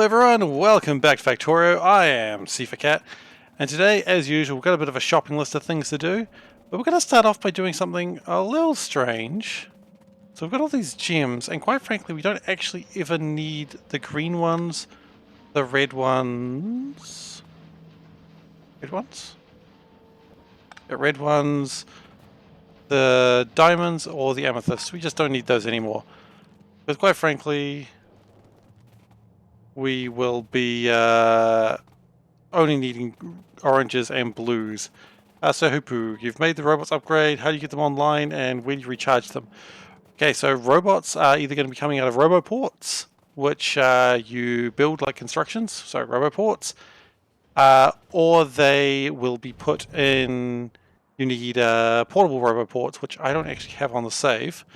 everyone, welcome back to Factorio. I am SeiferKatt, and today, as usual, we've got a bit of a shopping list of things to do, but we're going to start off by doing something a little strange. So we've got all these gems, and quite frankly, we don't actually ever need the green ones, the red ones... Red ones? The red ones, the diamonds, or the amethysts. We just don't need those anymore. But quite frankly, we will be only needing oranges and blues. So Hoopu, you've made the robots upgrade. How do you get them online, and where do you recharge them? Okay, so robots are either going to be coming out of roboports, which you build like constructions, so roboports, or they will be put in. You need portable roboports, which I don't actually have on the save.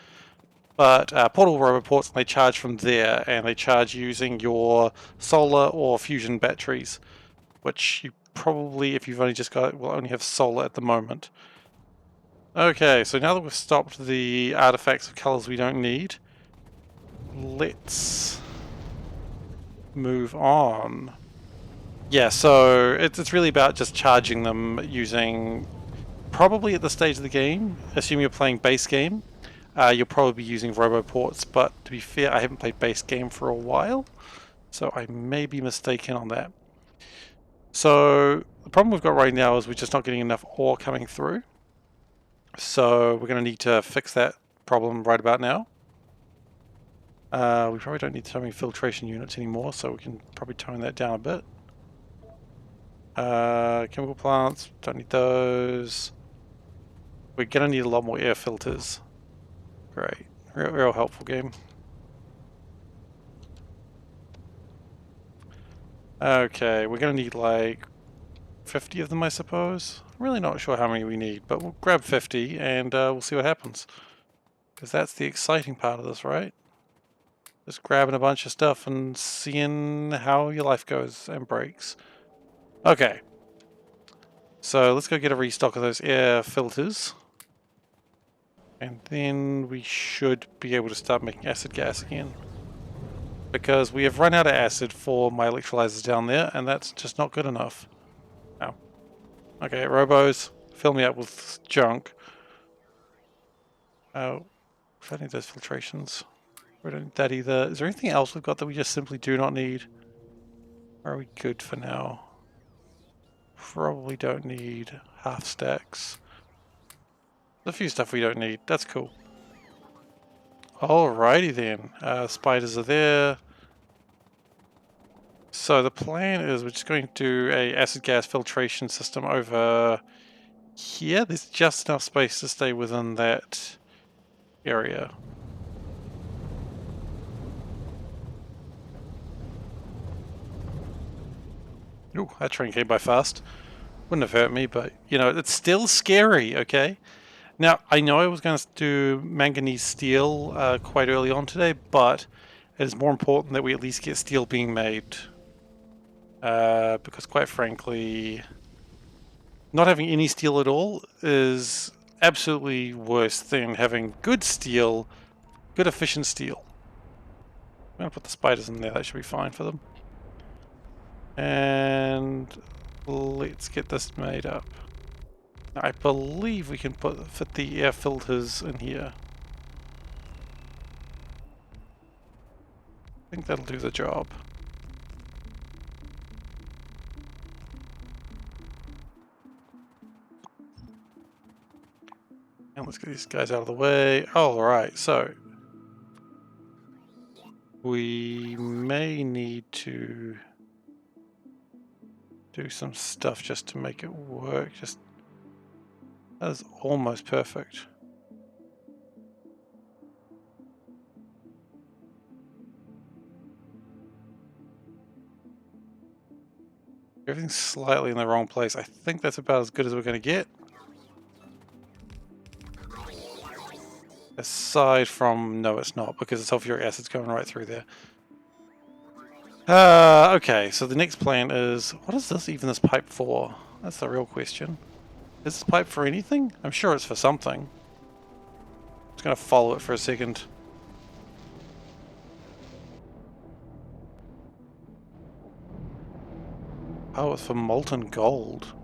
But portable roboports, they charge from there, and they charge using your solar or fusion batteries, which you probably, if you've only just got it, will only have solar at the moment. Okay, so now that we've stopped the artifacts of colors we don't need, let's move on. Yeah, so it's really about just charging them using, probably at the stage of the game, assuming you're playing base game, you'll probably be using roboports, but to be fair, I haven't played base game for a while, so I may be mistaken on that. So the problem we've got right now is we're just not getting enough ore coming through. So we're going to need to fix that problem right about now. We probably don't need so many filtration units anymore, so we can probably tone that down a bit. Chemical plants, don't need those. We're going to need a lot more air filters. Great. Real helpful game. Okay, we're going to need like 50 of them, I suppose. I'm really not sure how many we need, but we'll grab 50 and we'll see what happens. Because that's the exciting part of this, right? Just grabbing a bunch of stuff and seeing how your life goes and breaks. Okay. So let's go get a restock of those air filters. And then we should be able to start making acid gas again. Because we have run out of acid for my electrolyzers down there, and that's just not good enough. Oh. Okay, robos, fill me up with junk. Oh, I don't need those filtrations. We don't need that either. Is there anything else we've got that we just simply do not need? Or are we good for now? Probably don't need half stacks. There's a few stuff we don't need. That's cool. Alrighty then. Spiders are there. So the plan is we're just going to do a acid gas filtration system over here. There's just enough space to stay within that area. Ooh, that train came by fast. Wouldn't have hurt me, but, you know, it's still scary, okay? Now, I know I was going to do manganese steel quite early on today, but it is more important that we at least get steel being made. Because, quite frankly, not having any steel at all is absolutely worse than having good steel, good efficient steel. I'm going to put the spiders in there, that should be fine for them. And let's get this made up. I believe we can fit the air filters in here. I think that'll do the job. And let's get these guys out of the way. Alright, so we may need to do some stuff just to make it work. That is almost perfect. Everything's slightly in the wrong place. I think that's about as good as we're going to get. Aside from, no it's not, because the sulfuric acid's going right through there. Okay, so the next plan is, what is this pipe for? That's the real question. Is this pipe for anything? I'm sure it's for something. I'm just going to follow it for a second. Oh, it's for molten gold.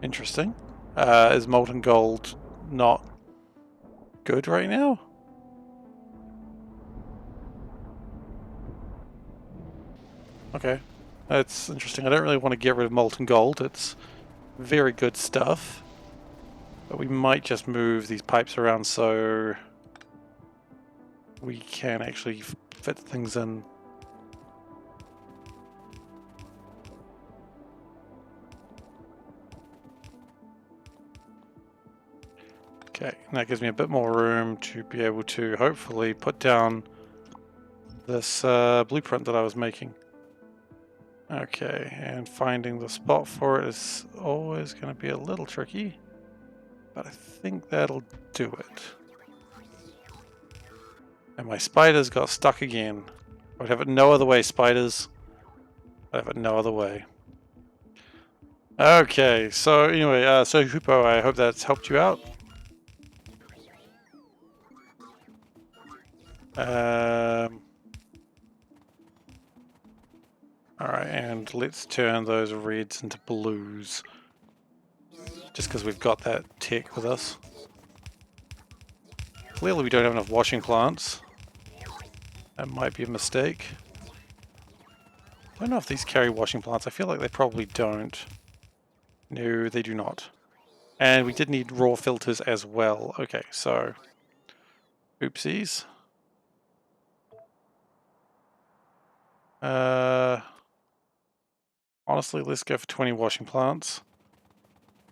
Interesting. Is molten gold not good right now? Okay. That's interesting. I don't really want to get rid of molten gold. It's very good stuff. But we might just move these pipes around so we can actually fit things in. Okay, and that gives me a bit more room to be able to hopefully put down this blueprint that I was making. Okay, and finding the spot for it is always going to be a little tricky, but I think that'll do it. And my spiders got stuck again. I'd have it no other way, spiders. I'd have it no other way. Okay, so anyway, so Hoopo, I hope that's helped you out. Alright, and let's turn those reds into blues. Just because we've got that tech with us. Clearly we don't have enough washing plants. That might be a mistake. I don't know if these carry washing plants. I feel like they probably don't. No, they do not. And we did need raw filters as well. Okay, so... oopsies. Honestly, let's go for 20 washing plants.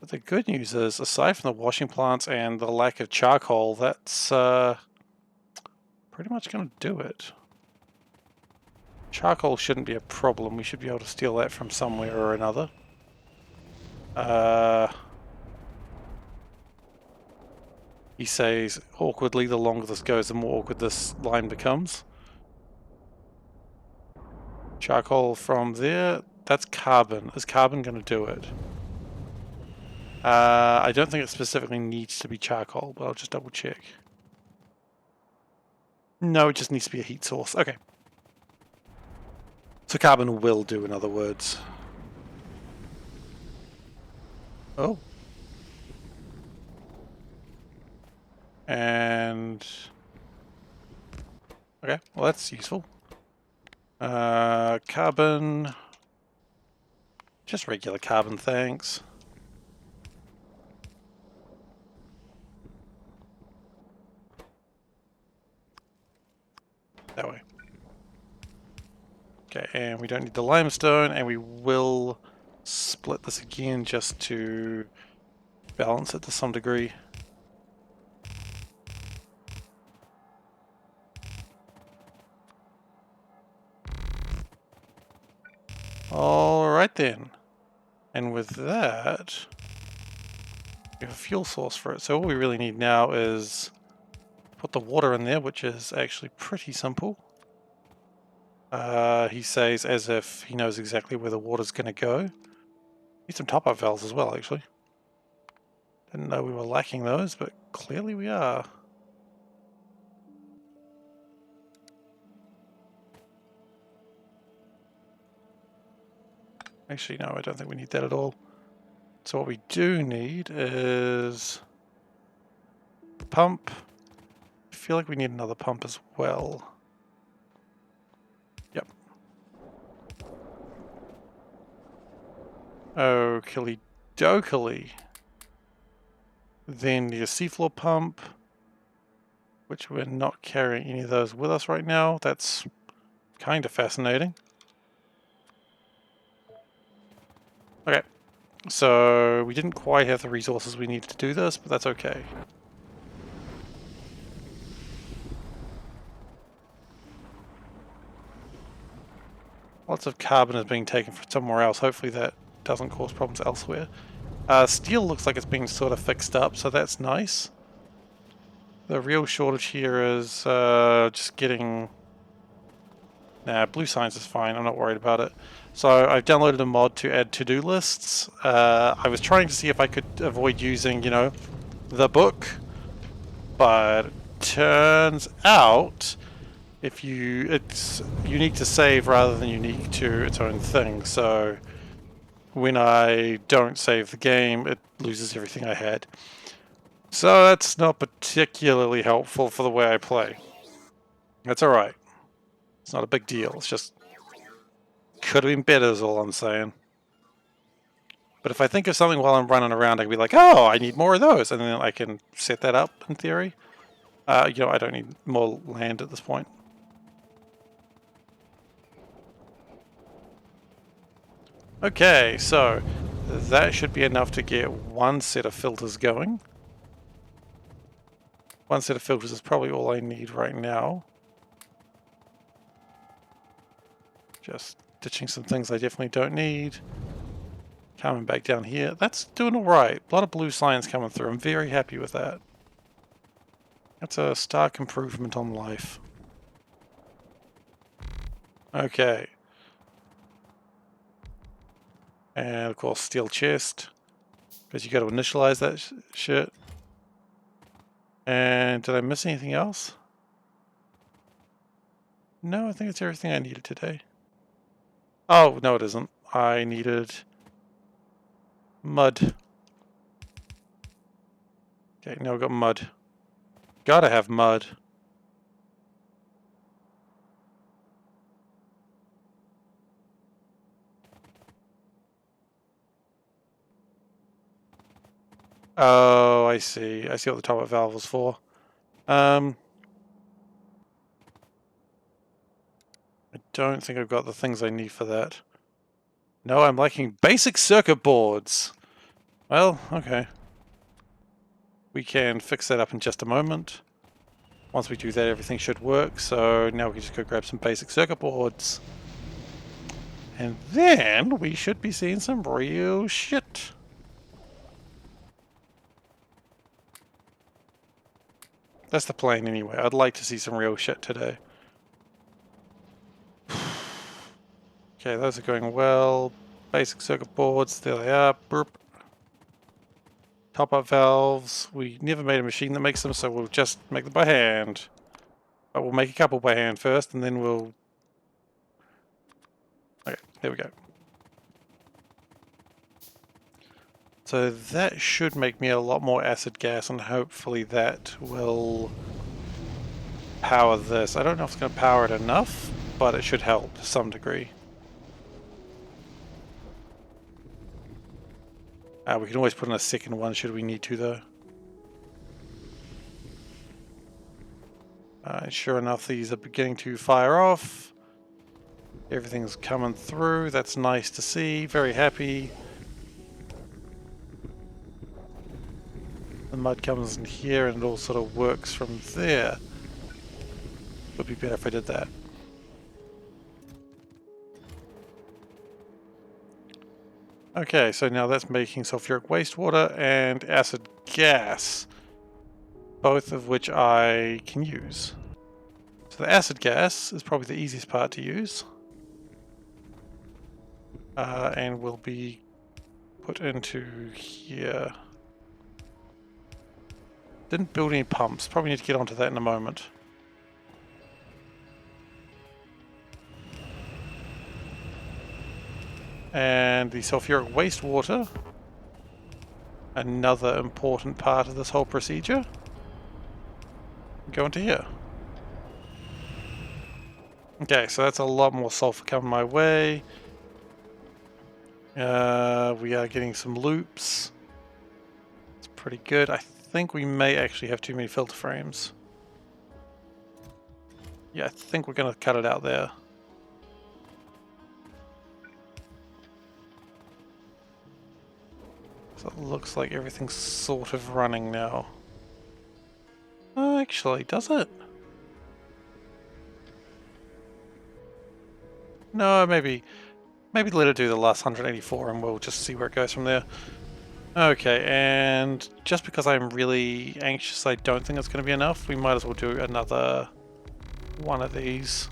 But the good news is, aside from the washing plants and the lack of charcoal, that's pretty much going to do it. Charcoal shouldn't be a problem. We should be able to steal that from somewhere or another. He says, awkwardly, the longer this goes, the more awkward this line becomes. Charcoal from there. That's carbon. Is carbon going to do it? I don't think it specifically needs to be charcoal, but I'll just double check. No, it just needs to be a heat source. Okay. So carbon will do, in other words. Oh. And... okay, well that's useful. Carbon... just regular carbon, thanks. That way. Okay, and we don't need the limestone, and we will split this again just to balance it to some degree. Alright then. And with that, we have a fuel source for it. So all we really need now is put the water in there, which is actually pretty simple. He says as if he knows exactly where the water's going to go. Need some top-up valves as well, actually. Didn't know we were lacking those, but clearly we are. Actually, no, I don't think we need that at all. So what we do need is the pump. I feel like we need another pump as well. Yep. Okey dokey. Then the seafloor pump, which we're not carrying any of those with us right now. That's kind of fascinating. Okay, so we didn't quite have the resources we needed to do this, but that's okay. Lots of carbon is being taken from somewhere else. Hopefully that doesn't cause problems elsewhere. Steel looks like it's being sort of fixed up, so that's nice. The real shortage here is just getting... nah, blue science is fine. I'm not worried about it. So I've downloaded a mod to add to-do lists. I was trying to see if I could avoid using, you know, the book. But turns out if it's unique to save rather than unique to its own thing. So when I don't save the game, it loses everything I had. So that's not particularly helpful for the way I play. That's alright. It's not a big deal. It's just could have been better is all I'm saying. But if I think of something while I'm running around, I can be like, oh, I need more of those. And then I can set that up in theory. I don't need more land at this point. Okay, so that should be enough to get one set of filters going. One set of filters is probably all I need right now. Just ditching some things I definitely don't need. Coming back down here. That's doing alright. A lot of blue signs coming through. I'm very happy with that. That's a stark improvement on life. Okay. And of course, steel chest. Because you got to initialize that shit. And did I miss anything else? No, I think it's everything I needed today. Oh, no it isn't. I needed mud. Okay, now we've got mud. Gotta have mud. Oh, I see. I see what the top-up valve was for. I don't think I've got the things I need for that. No, I'm lacking basic circuit boards. Well, okay. We can fix that up in just a moment. Once we do that, everything should work. So now we can just go grab some basic circuit boards. And then we should be seeing some real shit. That's the plan anyway. I'd like to see some real shit today. Okay, those are going well. Basic circuit boards, there they are. Burp. Top-up valves. We never made a machine that makes them, so we'll just make them by hand. But we'll make a couple by hand first, and then we'll... Okay, there we go. So that should make me a lot more acid gas, and hopefully that will power this. I don't know if it's going to power it enough, but it should help to some degree. We can always put in a second one should we need to, though. Sure enough, these are beginning to fire off. Everything's coming through. That's nice to see. Very happy. The mud comes in here and it all sort of works from there. Would be better if I did that. Okay, so now that's making sulfuric wastewater and acid gas, both of which I can use. So the acid gas is probably the easiest part to use, and will be put into here. Didn't build any pumps, probably need to get onto that in a moment. And the sulfuric wastewater, another important part of this whole procedure, go into here. Okay, so that's a lot more sulfur coming my way. We are getting some loops. It's pretty good. I think we may actually have too many filter frames. Yeah, I think we're going to cut it out there. So it looks like everything's sort of running now. Oh, actually, does it? No, maybe let it do the last 184 and we'll just see where it goes from there. Okay, and just because I'm really anxious, I don't think it's going to be enough, we might as well do another one of these.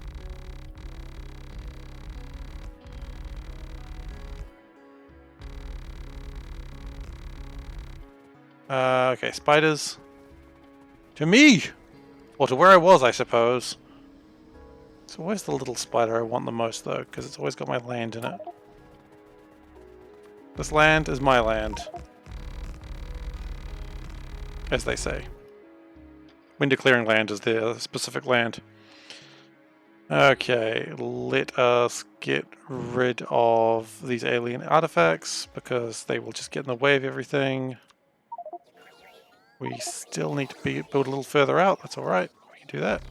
Okay, spiders. To me! Or to where I was, I suppose. It's always the little spider I want the most though, because it's always got my land in it. This land is my land, as they say. When declaring land is their specific land. Okay, let us get rid of these alien artifacts because they will just get in the way of everything. We still need to build a little further out, that's alright, we can do that.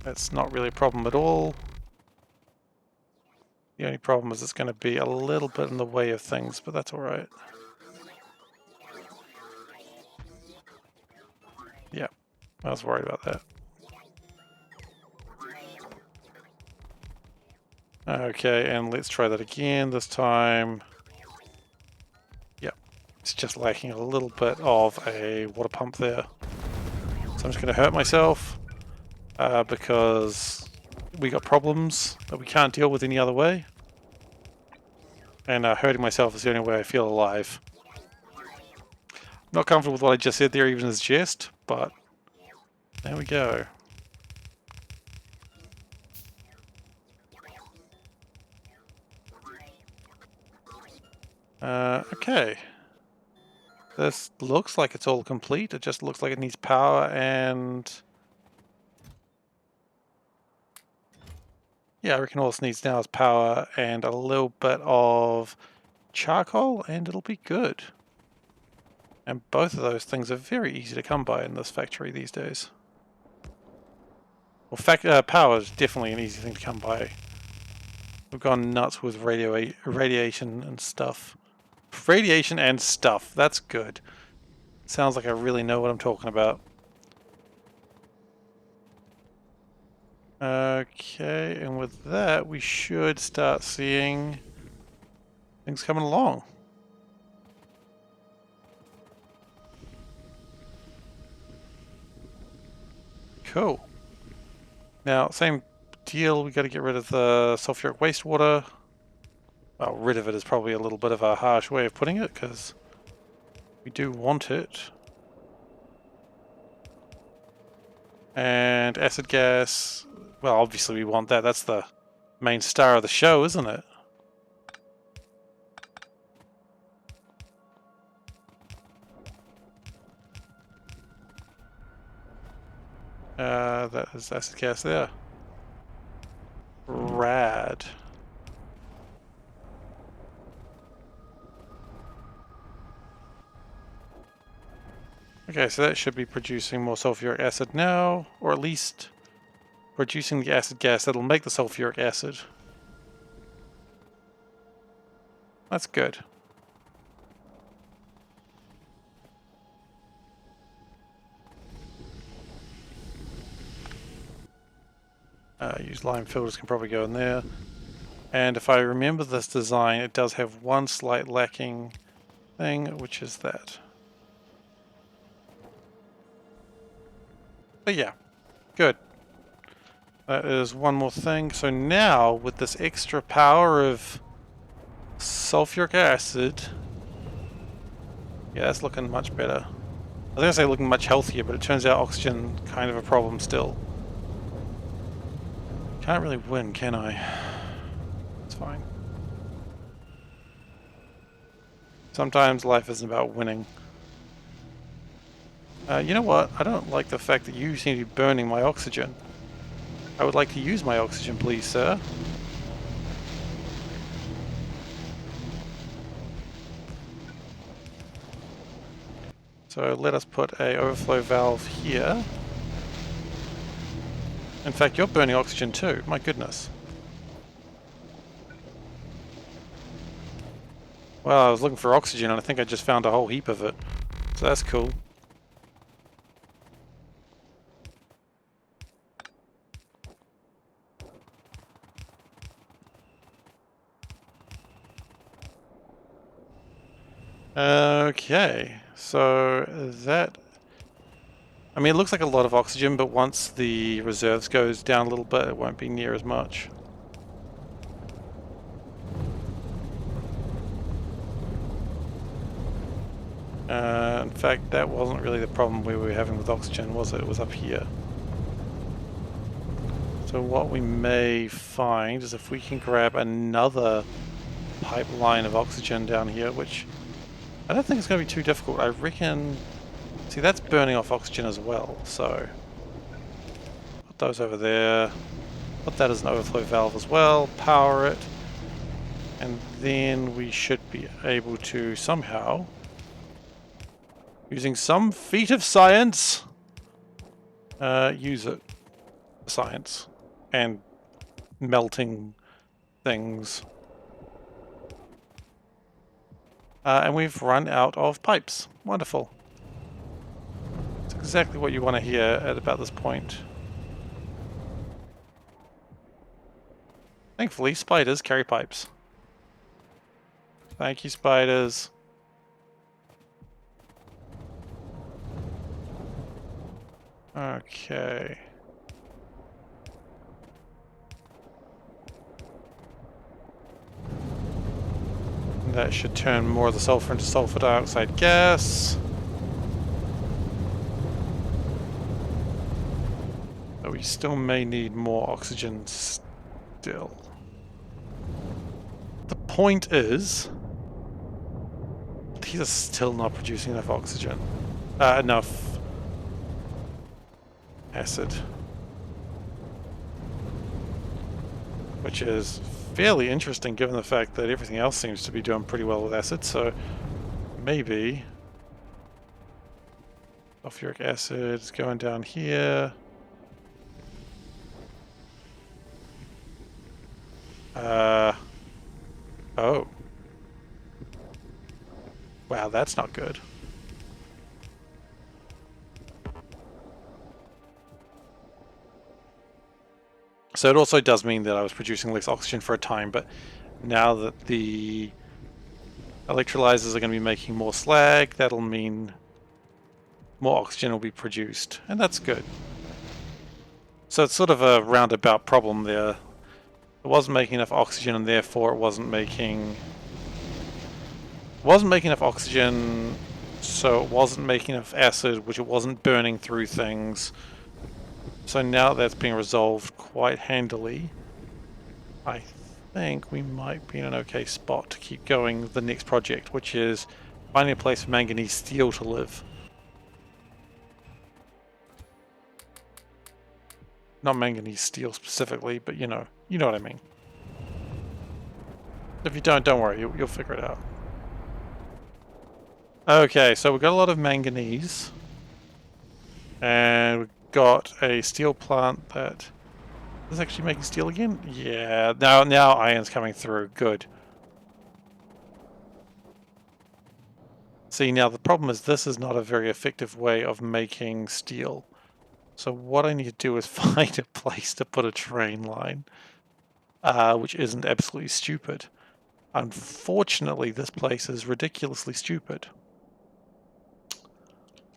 That's not really a problem at all. The only problem is it's going to be a little bit in the way of things, but that's alright. Yeah, I was worried about that. Okay, and let's try that again this time. Yep, it's just lacking a little bit of a water pump there. So I'm just going to hurt myself because we got problems that we can't deal with any other way. And hurting myself is the only way I feel alive. Not comfortable with what I just said there, even as jest, but there we go. Okay. This looks like it's all complete. It just looks like it needs power and... yeah, I reckon all this needs now is power and a little bit of charcoal and it'll be good. And both of those things are very easy to come by in this factory these days. Well, power is definitely an easy thing to come by. We've gone nuts with radiation and stuff. Radiation and stuff, that's good. Sounds like I really know what I'm talking about. Okay, and with that, we should start seeing things coming along. Cool. Now, same deal, we got to get rid of the sulfuric wastewater. Well, rid of it is probably a little bit of a harsh way of putting it, because we do want it. And acid gas, well, obviously we want that. That's the main star of the show, isn't it? That is acid gas there. Rad. Okay, so that should be producing more sulfuric acid now, or at least producing the acid gas that'll make the sulfuric acid. That's good. Use lime filters can probably go in there. And if I remember this design, it does have one slight lacking thing, which is that. But yeah, good. That is one more thing. So now, with this extra power of sulfuric acid, yeah, that's looking much better. I was going to say looking much healthier, but it turns out oxygen kind of a problem still. Can't really win, can I? It's fine. Sometimes life isn't about winning. You know what? I don't like the fact that you seem to be burning my oxygen. I would like to use my oxygen, please, sir. So let us put a overflow valve here. In fact, you're burning oxygen too. My goodness. Well, I was looking for oxygen and I think I just found a whole heap of it. So that's cool. Okay, so that... I mean, it looks like a lot of oxygen, but once the reserves goes down a little bit, it won't be near as much. In fact, that wasn't really the problem we were having with oxygen, was it? It was up here. So what we may find is if we can grab another pipeline of oxygen down here, which I don't think it's going to be too difficult. I reckon... See, that's burning off oxygen as well, so... Put those over there. Put that as an overflow valve as well. Power it. And then we should be able to somehow, using some feat of science, use it. Science. And melting things. And we've run out of pipes. Wonderful. It's exactly what you want to hear at about this point. Thankfully, spiders carry pipes. Thank you, spiders. Okay. That should turn more of the sulfur into sulfur dioxide gas. But we still may need more oxygen still. The point is, these are still not producing enough oxygen. Enough acid. Which is fairly interesting given the fact that everything else seems to be doing pretty well with acid, so maybe sulfuric acid is going down here. Oh. Wow, that's not good. So it also does mean that I was producing less oxygen for a time, but now that the electrolyzers are going to be making more slag, that'll mean more oxygen will be produced, and that's good. So it's sort of a roundabout problem there. It wasn't making enough oxygen, and therefore it wasn't making enough oxygen, so it wasn't making enough acid, which it wasn't burning through things. So now that's being resolved quite handily. I think we might be in an okay spot to keep going with the next project, which is finding a place for manganese steel to live. Not manganese steel specifically, but you know what I mean. If you don't worry, you'll figure it out. Okay, so we've got a lot of manganese. And we've got a steel plant that is actually making steel again? Yeah, now iron's coming through. Good. See, now the problem is this is not a very effective way of making steel. So what I need to do is find a place to put a train line, which isn't absolutely stupid. Unfortunately, this place is ridiculously stupid.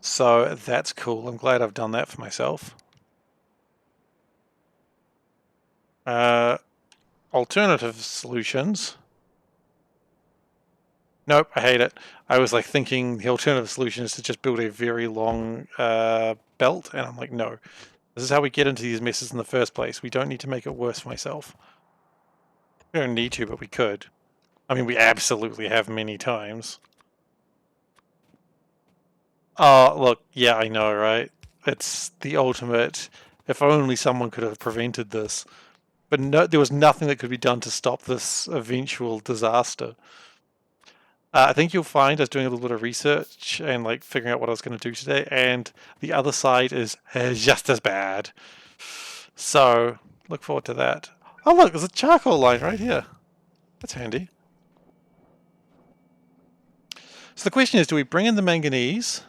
So that's cool. I'm glad I've done that for myself. Alternative solutions. Nope, I hate it. I was like thinking the alternative solution is to just build a very long belt, and I'm like, no. This is how we get into these messes in the first place. We don't need to make it worse for myself. We don't need to, but we could. I mean, we absolutely have many times. Oh, look, yeah, I know, right? It's the ultimate, if only someone could have prevented this. But no, there was nothing that could be done to stop this eventual disaster. I think you'll find us doing a little bit of research and like figuring out what I was going to do today, and the other side is just as bad. So, look forward to that. Oh look, there's a charcoal line right here. That's handy. So the question is, do we bring in the manganese,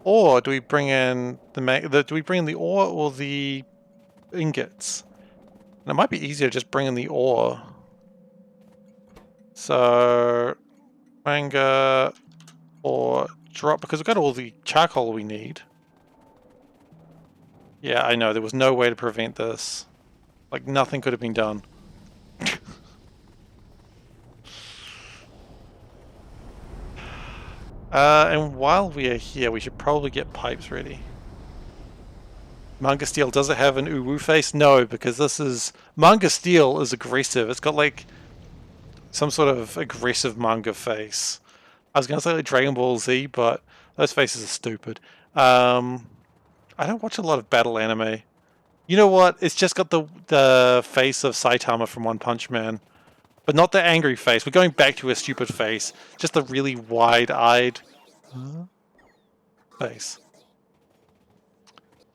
or do we bring in the ore or the ingots? And it might be easier to just bring in the ore. So manga or drop, because we've got all the charcoal we need. Yeah, I know, there was no way to prevent this. Like, nothing could have been done. And while we are here, we should probably get pipes ready. Manga Steel, does it have an uwu face? No, because this is... Manga Steel is aggressive. It's got like some sort of aggressive manga face. I was going to say like Dragon Ball Z, but those faces are stupid. I don't watch a lot of battle anime. You know what? It's just got the face of Saitama from One Punch Man. But not the angry face. We're going back to a stupid face. Just the really wide-eyed face.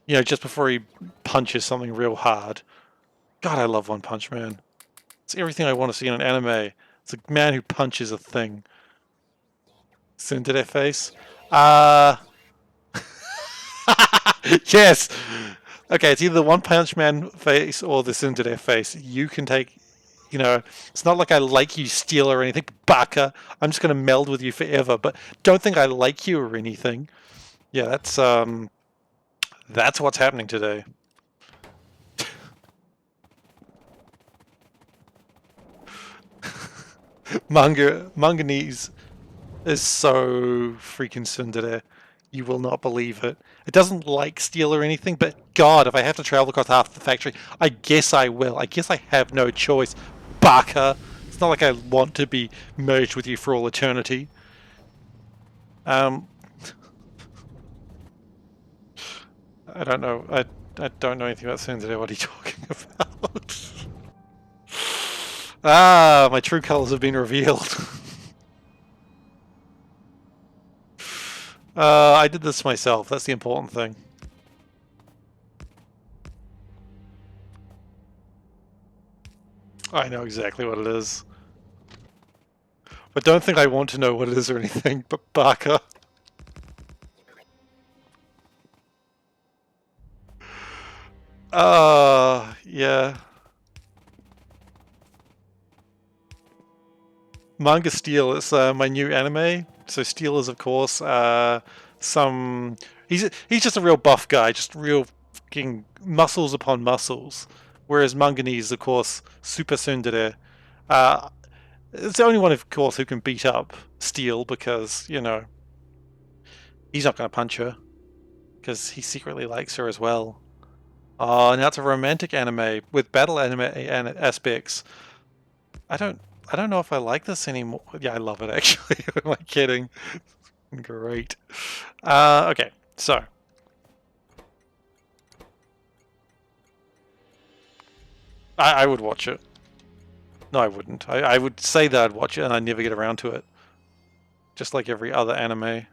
You know, just before he punches something real hard. God, I love One Punch Man. It's everything I want to see in an anime. It's a man who punches a thing. Tsundere face. Yes! Okay, it's either the One Punch Man face or the Tsundere face. You can take... You know, it's not like I like you, Steel, or anything. Baka, I'm just going to meld with you forever. But don't think I like you or anything. Yeah, that's what's happening today. Manganese is so freaking tsundere. You will not believe it. It doesn't like Steel or anything, but God, if I have to travel across half the factory, I guess I will. I guess I have no choice. Baka! It's not like I want to be merged with you for all eternity. I don't know. I don't know anything about tsundere. What are you talking about? Ah, my true colors have been revealed. I did this myself. That's the important thing. I know exactly what it is. But don't think I want to know what it is or anything, but Baka. Yeah. Manga Steel is my new anime. So Steel is, of course, some... He's just a real buff guy, just real fucking muscles upon muscles. Whereas Manganese, of course, super tsundere. It's the only one, of course, who can beat up Steel because, you know, he's not going to punch her because he secretly likes her as well. Oh, now it's a romantic anime with battle anime aspects. I don't know if I like this anymore. Yeah, I love it actually. Who am I kidding? Great. Okay, so I would watch it. No, I wouldn't. I would say that I'd watch it and I'd never get around to it. Just like every other anime.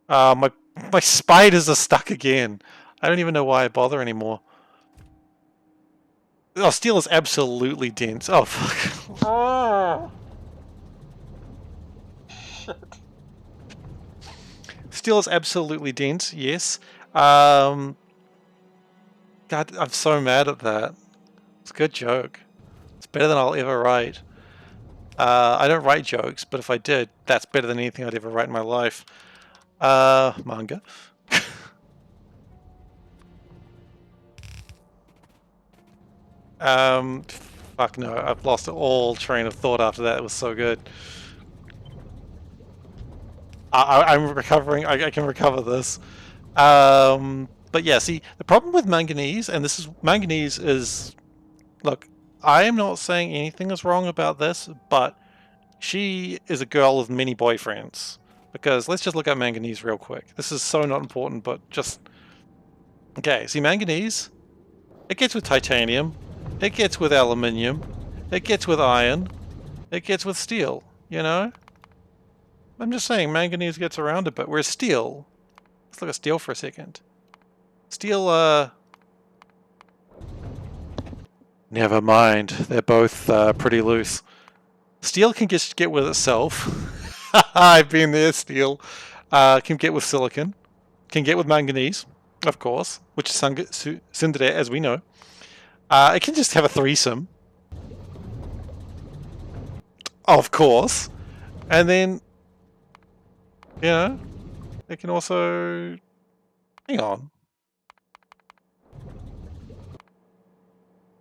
My spiders are stuck again. I don't even know why I bother anymore. Oh, Steel is absolutely dense. Oh, fuck. Oh. Shit. Steel is absolutely dense, yes. God, I'm so mad at that. It's a good joke. It's better than I'll ever write. I don't write jokes, but if I did, that's better than anything I'd ever write in my life. Manga. Fuck no, I've lost all train of thought after that. It was so good. I'm recovering. I can recover this. But yeah, see, the problem with Manganese, and this is... Manganese is... Look, I am not saying anything is wrong about this, but she is a girl with many boyfriends. Because let's just look at Manganese real quick. This is so not important, but just... Okay, see, Manganese, it gets with titanium, it gets with aluminium, it gets with iron, it gets with steel, you know? I'm just saying, Manganese gets around it, but whereas Steel... Let's look at Steel for a second. Steel, never mind, they're both pretty loose. Steel can just get with itself. I've been there, Steel. Can get with silicon. Can get with manganese, of course, which is tsundere, as we know. It can just have a threesome. Of course. And then, you know, it can also... Hang on.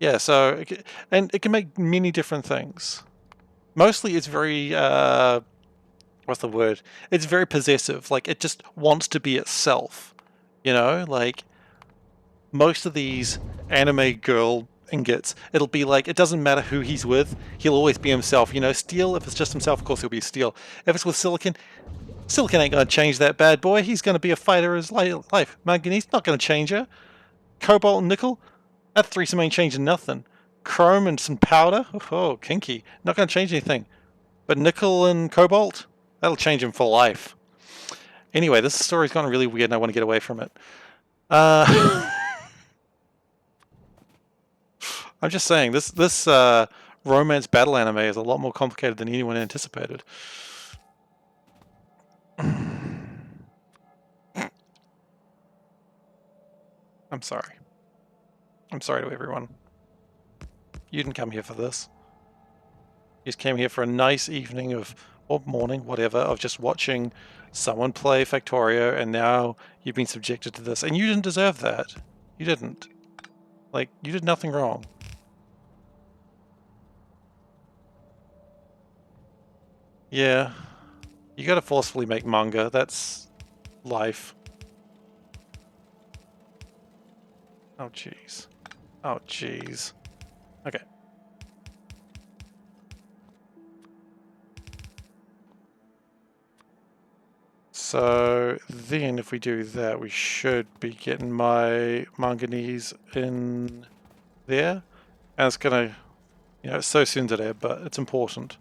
Yeah, so... it can make many different things. Mostly it's very... what's the word? It's very possessive. Like, it just wants to be itself. You know? Like... most of these anime girl ingots, it'll be like, it doesn't matter who he's with, he'll always be himself. You know, steel, if it's just himself, of course he'll be steel. If it's with silicon, silicon ain't gonna change that bad boy. He's gonna be a fighter his life. Manganese, not gonna change her. Cobalt and nickel, that threesome ain't changing nothing. Chrome and some powder, oh, kinky. Not gonna change anything. But nickel and cobalt, that'll change him for life. Anyway, this story's gone really weird and I want to get away from it. I'm just saying, this romance battle anime is a lot more complicated than anyone anticipated. I'm sorry. I'm sorry to everyone. You didn't come here for this. You just came here for a nice evening of, or morning, whatever, of just watching someone play Factorio, and now you've been subjected to this. And you didn't deserve that. You didn't. Like, you did nothing wrong. Yeah. You gotta forcefully make manga. That's life. Oh, jeez. Oh, jeez. Okay. So then if we do that, we should be getting my manganese in there. And it's gonna, you know, it's so soon today, but it's important.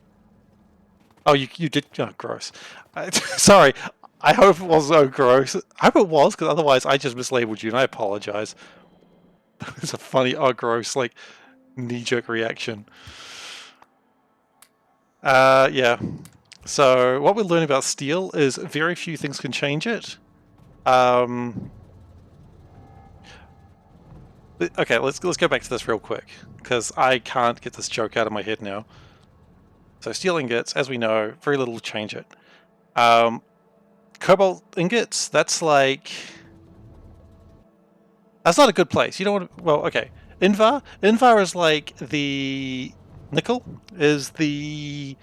Oh, you did, oh, gross. Sorry, I hope it wasn't so gross. I hope it was, because otherwise I just mislabeled you, and I apologize. It's a funny, oh, gross, like, knee-jerk reaction. Yeah. So what we're learning about steel is very few things can change it. Okay, let's go back to this real quick, because I can't get this joke out of my head now. So steel ingots, as we know, very little to change it. Cobalt ingots, that's like... That's not a good place. You don't want to... Well, okay. Invar? Invar is like the... Nickel is the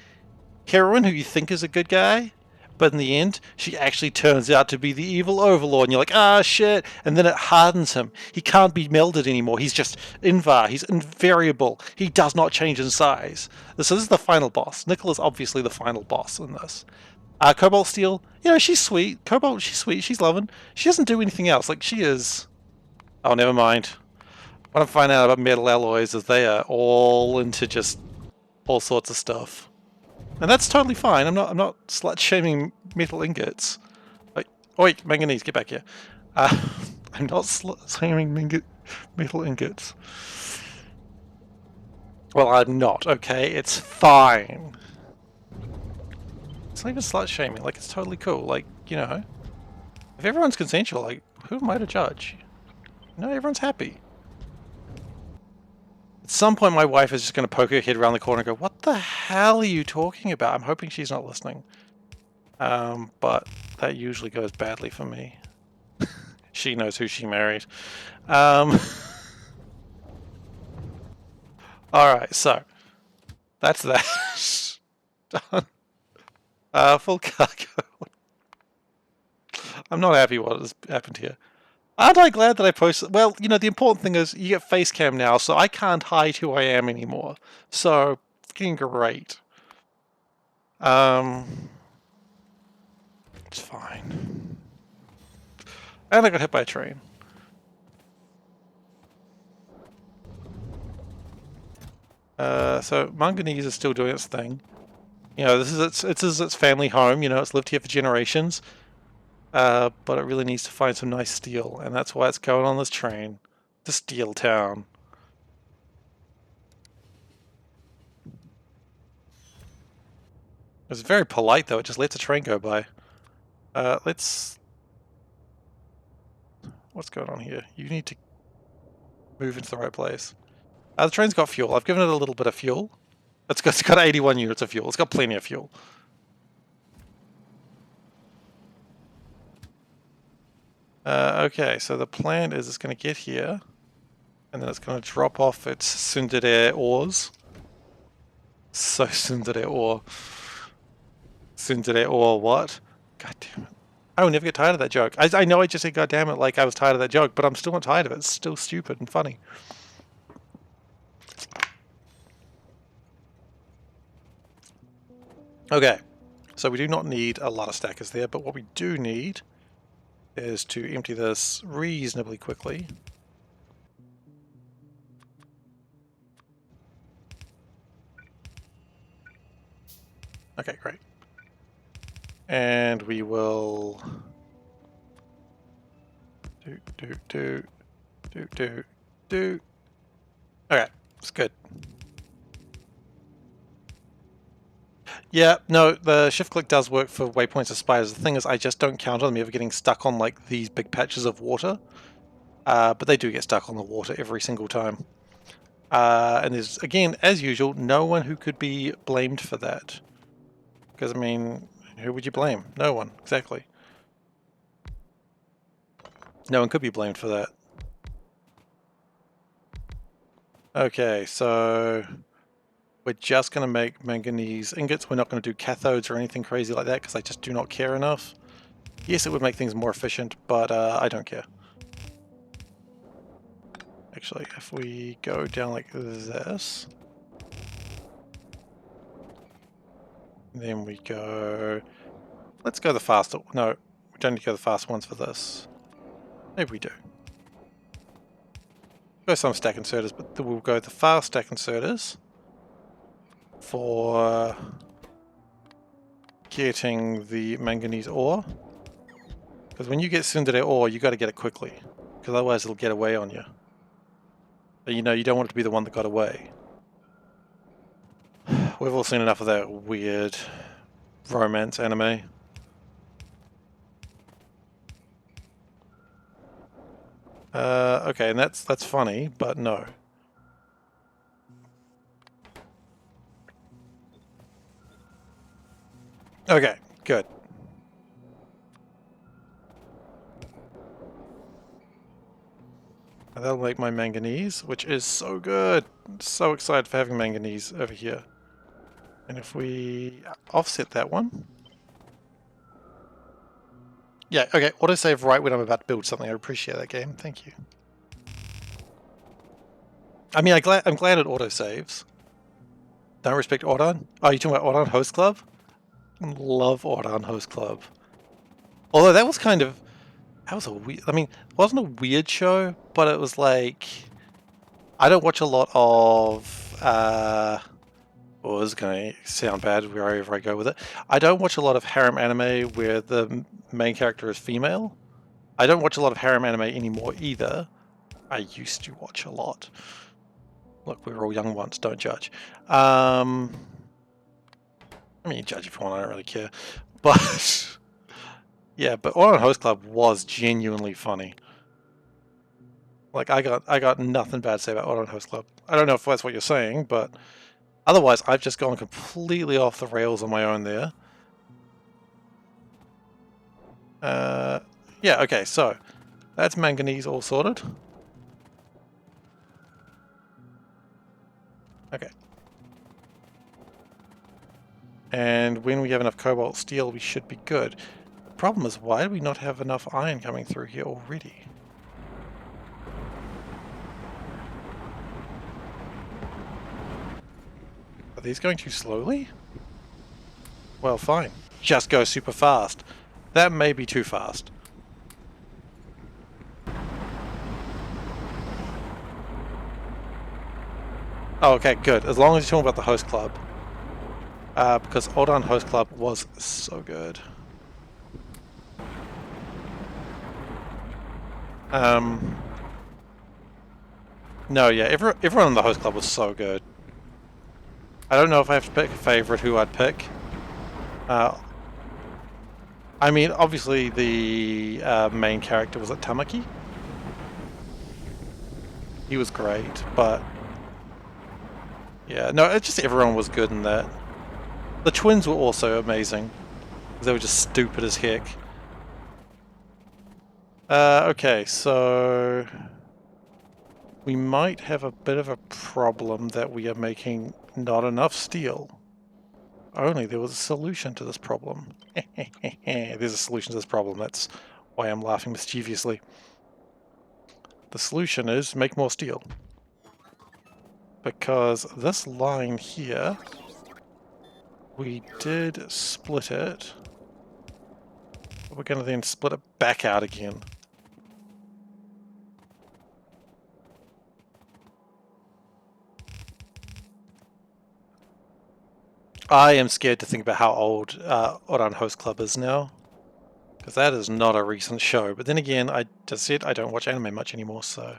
heroine who you think is a good guy, but in the end, she actually turns out to be the evil overlord, and you're like, ah, shit, and then it hardens him. He can't be melded anymore. He's just Invar. He's invariable. He does not change in size. So this is the final boss. Nickel is obviously the final boss in this. Cobalt Steel, you know, she's sweet. Cobalt, she's sweet. She's loving. She doesn't do anything else. Like, she is... Oh, never mind. What I find out about metal alloys is they are all into just all sorts of stuff. And that's totally fine. I'm not slut shaming metal ingots. Like, oh wait, manganese, get back here. I'm not slut shaming metal ingots. Well, I'm not. Okay, it's fine. It's not even slut shaming. Like, it's totally cool. Like, you know, if everyone's consensual, like, who am I to judge? No, everyone's happy. At some point, my wife is just going to poke her head around the corner and go, what the hell are you talking about? I'm hoping she's not listening. But that usually goes badly for me. She knows who she married. Alright, so that's that. Done. Full cargo. I'm not happy what has happened here. Aren't I glad that I posted? Well, you know, the important thing is you get face cam now, so I can't hide who I am anymore. So, fucking great. It's fine. And I got hit by a train. So manganese is still doing its thing. You know, this is its family home. You know, it's lived here for generations. But it really needs to find some nice steel, and that's why it's going on this train to Steel Town. It's very polite, though. It just lets a train go by. Let's... What's going on here? You need to move into the right place. The train's got fuel. I've given it a little bit of fuel. It's got 81 units of fuel. It's got plenty of fuel. Okay, so the plan is it's going to get here, and then it's going to drop off its tsundere ores. Tsundere ore. Tsundere ore what? God damn it. I will never get tired of that joke. I know I just said goddamn it like I was tired of that joke, but I'm still not tired of it. It's still stupid and funny. Okay, so we do not need a lot of stackers there, but what we do need is to empty this reasonably quickly. Okay, great. And we will do. Okay, it's good. Yeah, no, the shift click does work for waypoints of spiders. The thing is, I just don't count on them ever getting stuck on like these big patches of water. But they do get stuck on the water every single time. And there's, again, as usual, no one who could be blamed for that. Because, I mean, who would you blame? No one, exactly. No one could be blamed for that. Okay, so we're just going to make manganese ingots. We're not going to do cathodes or anything crazy like that because I just do not care enough. Yes, it would make things more efficient, but I don't care. Actually, if we go down like this, then we go... Let's go the faster... No, we don't need to go the fast ones for this. Maybe we do. Go some stack inserters, but we'll go the fast stack inserters for getting the manganese ore. Because when you get tsundere ore, you got to get it quickly, because otherwise it'll get away on you. But you know, you don't want it to be the one that got away. We've all seen enough of that weird romance anime. Okay, and that's funny, but no. Okay, good. And that'll make my manganese, which is so good. So excited for having manganese over here. And if we offset that one. Yeah, okay, autosave right when I'm about to build something. I appreciate that game, thank you. I mean, I'm glad it autosaves. Don't respect Ordon? Oh, you talking about Ordon Host Club? Love Ordon Host Club. Although that was kind of... That was a weird... I mean, it wasn't a weird show, but it was like... I don't watch a lot of... well, this is going to sound bad wherever I go with it. I don't watch a lot of harem anime where the main character is female. I don't watch a lot of harem anime anymore either. I used to watch a lot. Look, we were all young once, don't judge. I mean, judge if you want, I don't really care. But, yeah, but Online Host Club was genuinely funny. Like, I got nothing bad to say about Online Host Club. I don't know if that's what you're saying, but otherwise, I've just gone completely off the rails on my own there. Yeah, okay, so that's manganese all sorted. Okay. And when we have enough cobalt steel, we should be good. The problem is, why do we not have enough iron coming through here already? Are these going too slowly? Well, fine. Just go super fast. That may be too fast. Oh, okay, good. As long as you're talking about the host club. Because Oldon Host Club was so good. No, yeah, everyone in the host club was so good. I don't know if I have to pick a favorite who I'd pick. I mean, obviously the main character was Tamaki. He was great, but yeah, no, it's just everyone was good in that. The twins were also amazing. They were just stupid as heck. Okay, so we might have a bit of a problem that we are making not enough steel. Only there was a solution to this problem. There's a solution to this problem. That's why I'm laughing mischievously. The solution is make more steel. Because this line here, we did split it. We're going to then split it back out again. I am scared to think about how old Oran Host Club is now. Because that is not a recent show. But then again, I just said I don't watch anime much anymore, so...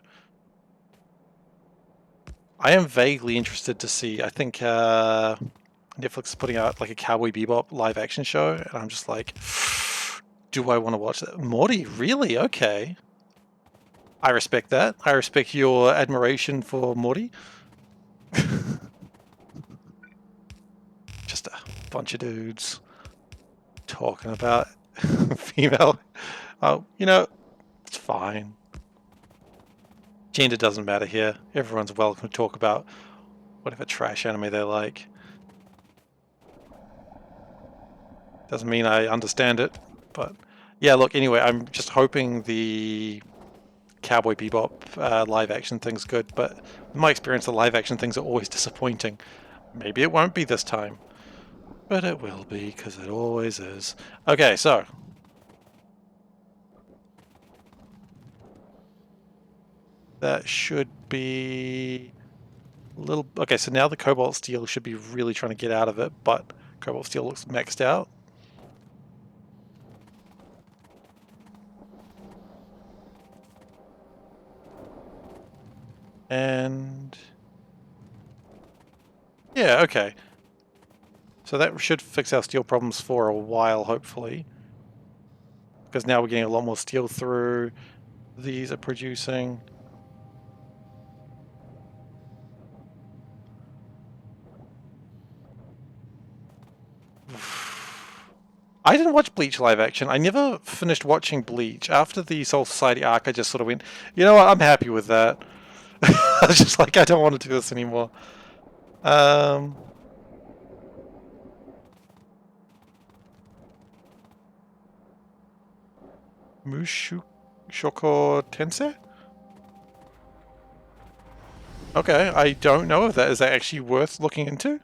I am vaguely interested to see, I think Netflix is putting out like a Cowboy Bebop live action show, and I'm just like, do I want to watch that? Morty, really? Okay. I respect that. I respect your admiration for Morty. Just a bunch of dudes talking about female. Oh, you know, it's fine. Gender doesn't matter here. Everyone's welcome to talk about whatever trash anime they like. Doesn't mean I understand it, but yeah, look, anyway, I'm just hoping the Cowboy Bebop live action thing's good, but in my experience, the live action things are always disappointing. Maybe it won't be this time, but it will be, because it always is. Okay, so. That should be a little... Okay, so now the Cobalt Steel should be really trying to get out of it, but Cobalt Steel looks maxed out. And... yeah, okay. So that should fix our steel problems for a while, hopefully. Because now we're getting a lot more steel through. These are producing. I didn't watch Bleach live action. I never finished watching Bleach. After the Soul Society arc, I just sort of went, you know what, I'm happy with that. I was just like, I don't want to do this anymore. Shoko Tensei? Okay, I don't know if that is actually worth looking into.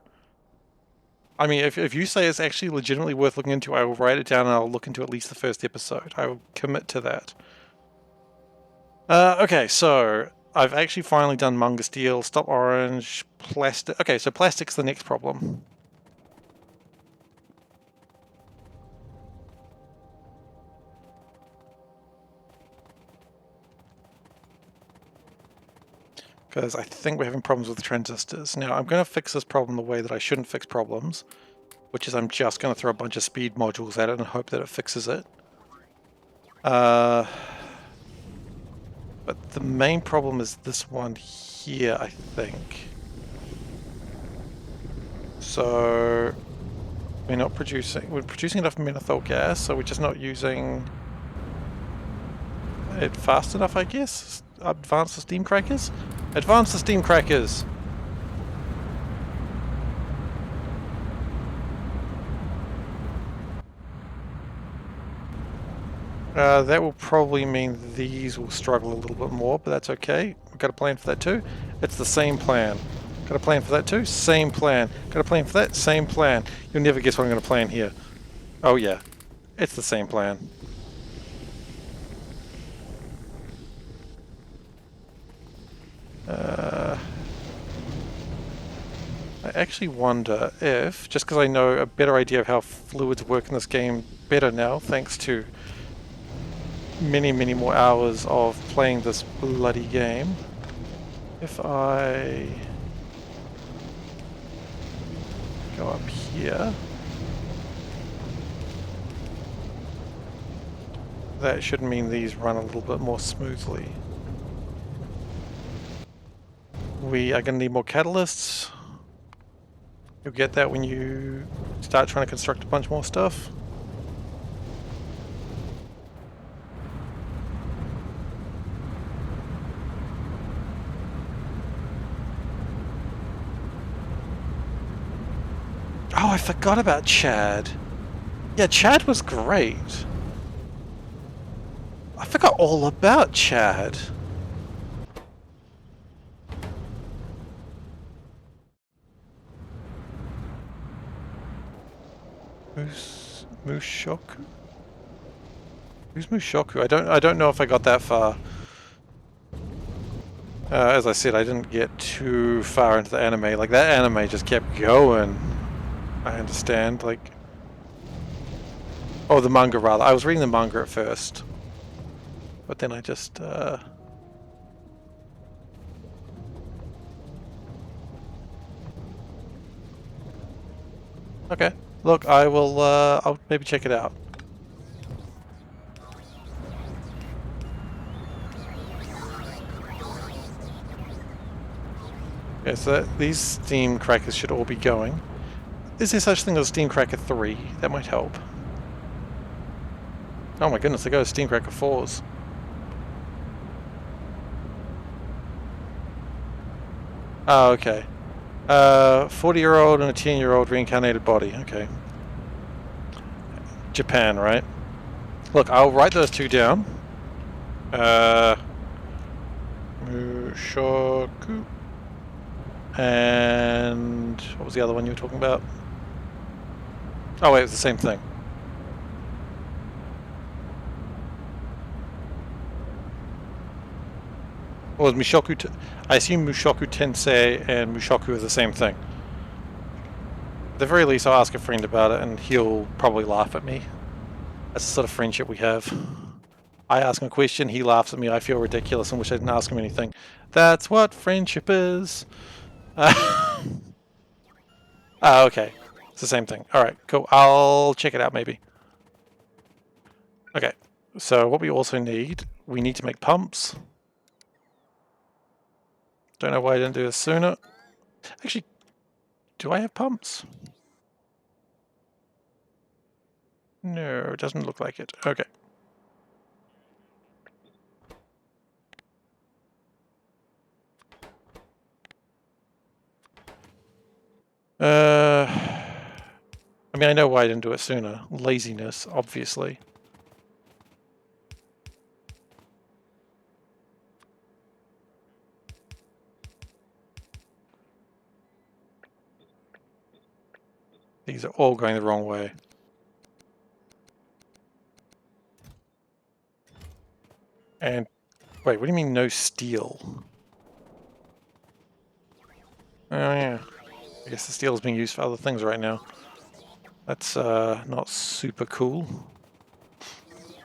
I mean, if you say it's actually legitimately worth looking into, I will write it down and I'll look into at least the first episode. I will commit to that. Okay, so I've actually finally done Manga Steel, Stop Orange, Plastic. Okay, so Plastic's the next problem. Because I think we're having problems with the transistors. Now, I'm going to fix this problem the way that I shouldn't fix problems, which is I'm just going to throw a bunch of speed modules at it and hope that it fixes it. But the main problem is this one here, I think. So we're producing enough menthol gas, so we're just not using it fast enough, I guess. Advance the steam crackers? Advance the steam crackers! That will probably mean these will struggle a little bit more, but that's okay. We've got a plan for that too. It's the same plan. Got a plan for that too? Same plan. Got a plan for that? Same plan. You'll never guess what I'm going to plan here. Oh yeah, it's the same plan. I actually wonder if, just because I know a better idea of how fluids work in this game better now, thanks to many, many more hours of playing this bloody game, if I go up here, that should mean these run a little bit more smoothly. We are going to need more catalysts. You'll get that when you start trying to construct a bunch more stuff. Oh, I forgot about Chad. Yeah, Chad was great. I forgot all about Chad. Who's Mushoku? Who's Mushoku? I don't know if I got that far. As I said, I didn't get too far into the anime. Like, that anime just kept going. I understand, like... Oh, the manga, rather. I was reading the manga at first. But then I just, Okay. Look, I will, I'll maybe check it out. Okay, so these steam crackers should all be going. Is there such thing as Steam Cracker 3? That might help. Oh my goodness, they go to Steam Cracker 4s. Oh, okay. 40-year-old and a 10-year-old reincarnated body. Okay. Japan, right? Look, I'll write those two down. Mushoku. And what was the other one you were talking about? Oh wait, it was the same thing. Well, Mushoku. I assume Mushoku Tensei and Mushoku are the same thing. At the very least, I'll ask a friend about it, and he'll probably laugh at me. That's the sort of friendship we have. I ask him a question, he laughs at me. I feel ridiculous and wish I didn't ask him anything. That's what friendship is. Okay. It's the same thing. Alright, cool. I'll check it out maybe. Okay. So what we also need, we need to make pumps. Don't know why I didn't do this sooner. Actually, do I have pumps? No, it doesn't look like it. Okay. I mean, I know why I didn't do it sooner. Laziness, obviously. These are all going the wrong way. And, wait, what do you mean no steel? Oh yeah. I guess the steel is being used for other things right now. That's not super cool.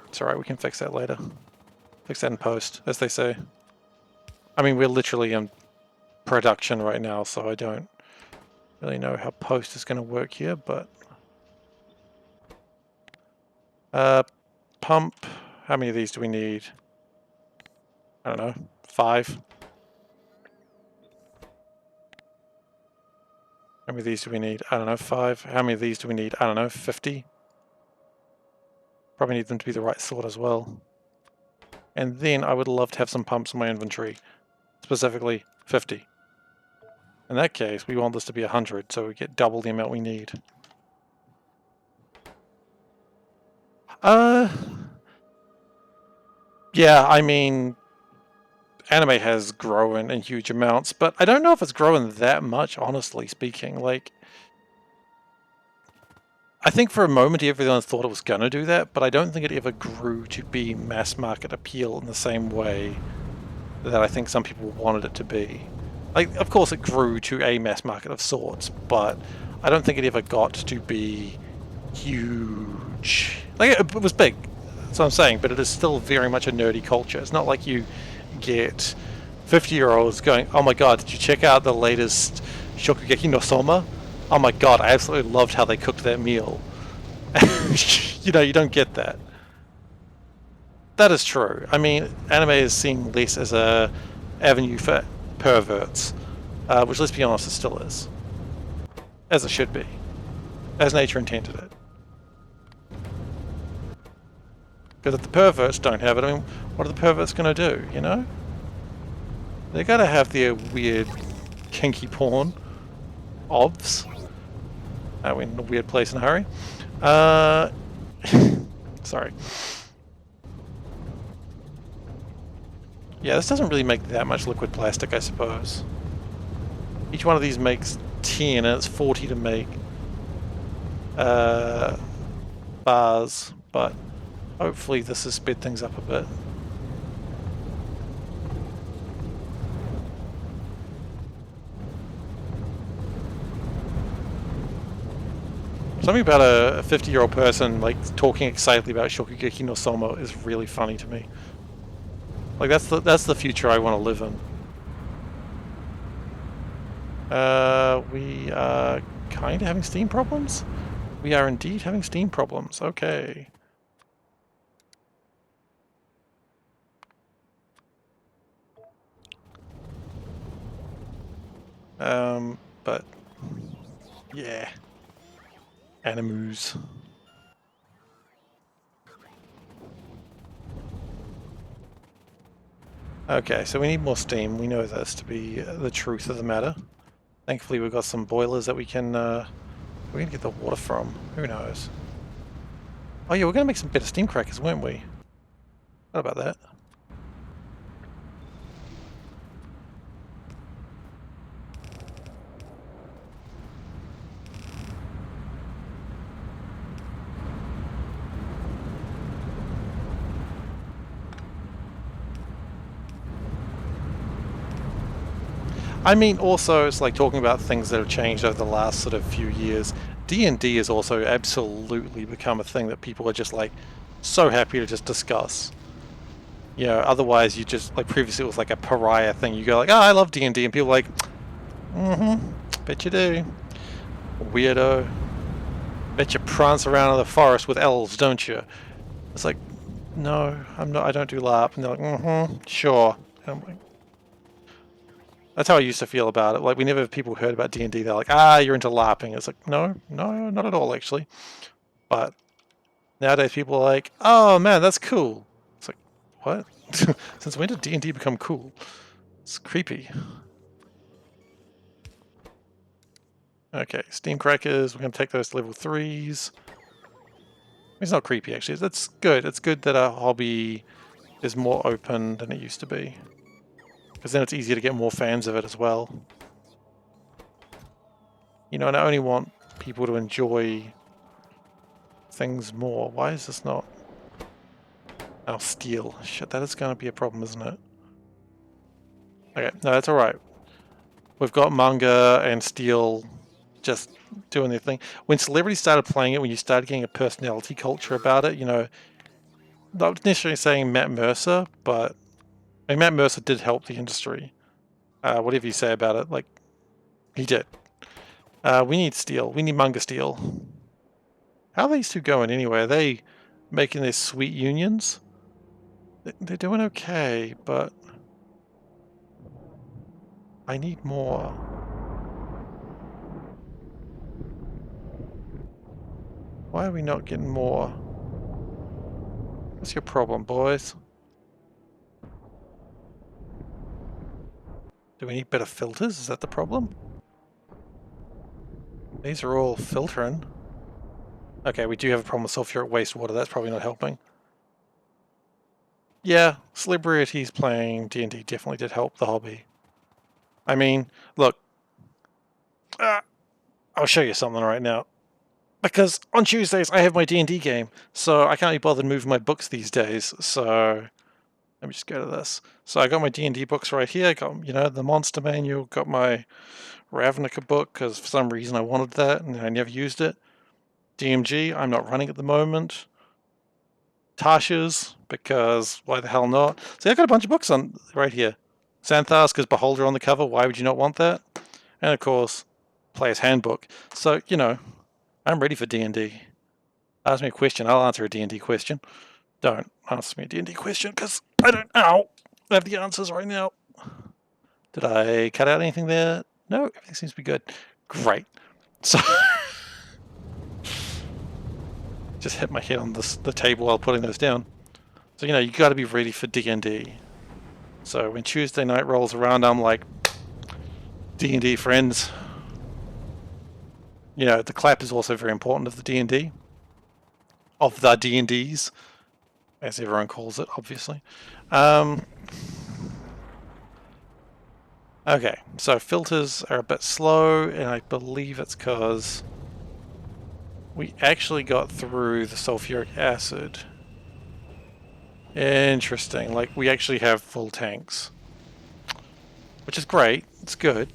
It's alright, we can fix that later. Fix that in post, as they say. I mean, we're literally in production right now, so I don't really know how post is going to work here, but... pump. How many of these do we need? I don't know, 5? How many of these do we need? I don't know, 5. How many of these do we need? I don't know, 50? Probably need them to be the right sort as well. And then I would love to have some pumps in my inventory. Specifically, 50. In that case, we want this to be 100, so we get double the amount we need. Yeah, I mean, anime has grown in huge amounts, but I don't know if it's grown that much, honestly speaking. Like, I think for a moment everyone thought it was going to do that, but I don't think it ever grew to be mass market appeal in the same way that I think some people wanted it to be. Like, of course it grew to a mass market of sorts, but I don't think it ever got to be huge. Like, it was big, that's what I'm saying, but it is still very much a nerdy culture. It's not like you get 50-year-olds going, oh my god, did you check out the latest Shokugeki no Soma? Oh my god, I absolutely loved how they cooked that meal. You know, you don't get that. That is true. I mean, anime is seen less as a avenue for perverts, which, let's be honest, it still is. As it should be. As nature intended it. Because if the perverts don't have it, I mean, what are the perverts going to do, you know? They're going to have their weird, kinky porn. Obvs. We're in a weird place in a hurry. Sorry. Yeah, this doesn't really make that much liquid plastic, I suppose. Each one of these makes 10, and it's 40 to make bars, but hopefully this has sped things up a bit. Something about a 50-year-old person like talking excitedly about Shokugeki no Soma is really funny to me. Like that's the future I want to live in. We are kind of having Steam problems? We are indeed having Steam problems. Okay. But yeah. Animus. Okay, so we need more steam. We know this to be the truth of the matter. Thankfully, we've got some boilers that we can get the water from. Who knows? Oh yeah, we're gonna make some better steam crackers, weren't we? What about that? I mean, also, it's like talking about things that have changed over the last sort of few years. D&D has also absolutely become a thing that people are just like so happy to just discuss. You know, otherwise you just, like previously it was like a pariah thing. You go like, oh, I love D&D, and people are like, bet you do. Weirdo. Bet you prance around in the forest with elves, don't you? It's like, no, I'm not, I don't do LARP. And they're like, sure. And I'm like, that's how I used to feel about it. Like, whenever people heard about D&D, they're like, ah, you're into LARPing. It's like, no, not at all, actually. But nowadays people are like, oh, man, that's cool. It's like, what? Since when did D&D become cool? It's creepy. Okay, steam crackers. We're going to take those to level 3s. It's not creepy, actually. That's good. It's good that our hobby is more open than it used to be. Because then it's easier to get more fans of it as well. You know, and I only want people to enjoy things more. Why is this not... Oh, steel. Shit, that is going to be a problem, isn't it? Okay, no, that's alright. We've got manga and steel just doing their thing. When celebrities started playing it, when you started getting a personality culture about it, you know, not necessarily saying Matt Mercer, but I mean, Matt Mercer did help the industry. Whatever you say about it, like, he did. We need steel. We need manga steel. How are these two going anyway? Are they making their sweet unions? They're doing okay, but I need more. Why are we not getting more? What's your problem, boys? Do we need better filters? Is that the problem? These are all filtering. Okay, we do have a problem with sulfuric wastewater. That's probably not helping. Yeah, celebrities playing D&D definitely did help the hobby. I mean, look. I'll show you something right now. Because on Tuesdays I have my D&D game, so I can't be bothered moving my books these days, so... Let me just go to this. So I got my D&D books right here. I got, you know, the Monster Manual, got my Ravnica book, because for some reason I wanted that, and I never used it. DMG, I'm not running at the moment. Tasha's, because why the hell not? See, I got a bunch of books on right here. Xanthar's, because Beholder on the cover, why would you not want that? And of course, Player's Handbook. So, you know, I'm ready for D&D. Ask me a question, I'll answer a D&D question. Don't ask me a D&D question, because I don't have the answers right now. Did I cut out anything there? No, everything seems to be good. Great. So, just hit my head on the table while putting those down. So, you know, you got to be ready for D&D. So when Tuesday night rolls around, I'm like, D&D friends. You know, the clap is also very important of the D&D. Of the D&Ds, as everyone calls it, obviously. Okay, so filters are a bit slow, and I believe it's because we actually got through the sulfuric acid. Interesting, like we actually have full tanks. Which is great, it's good.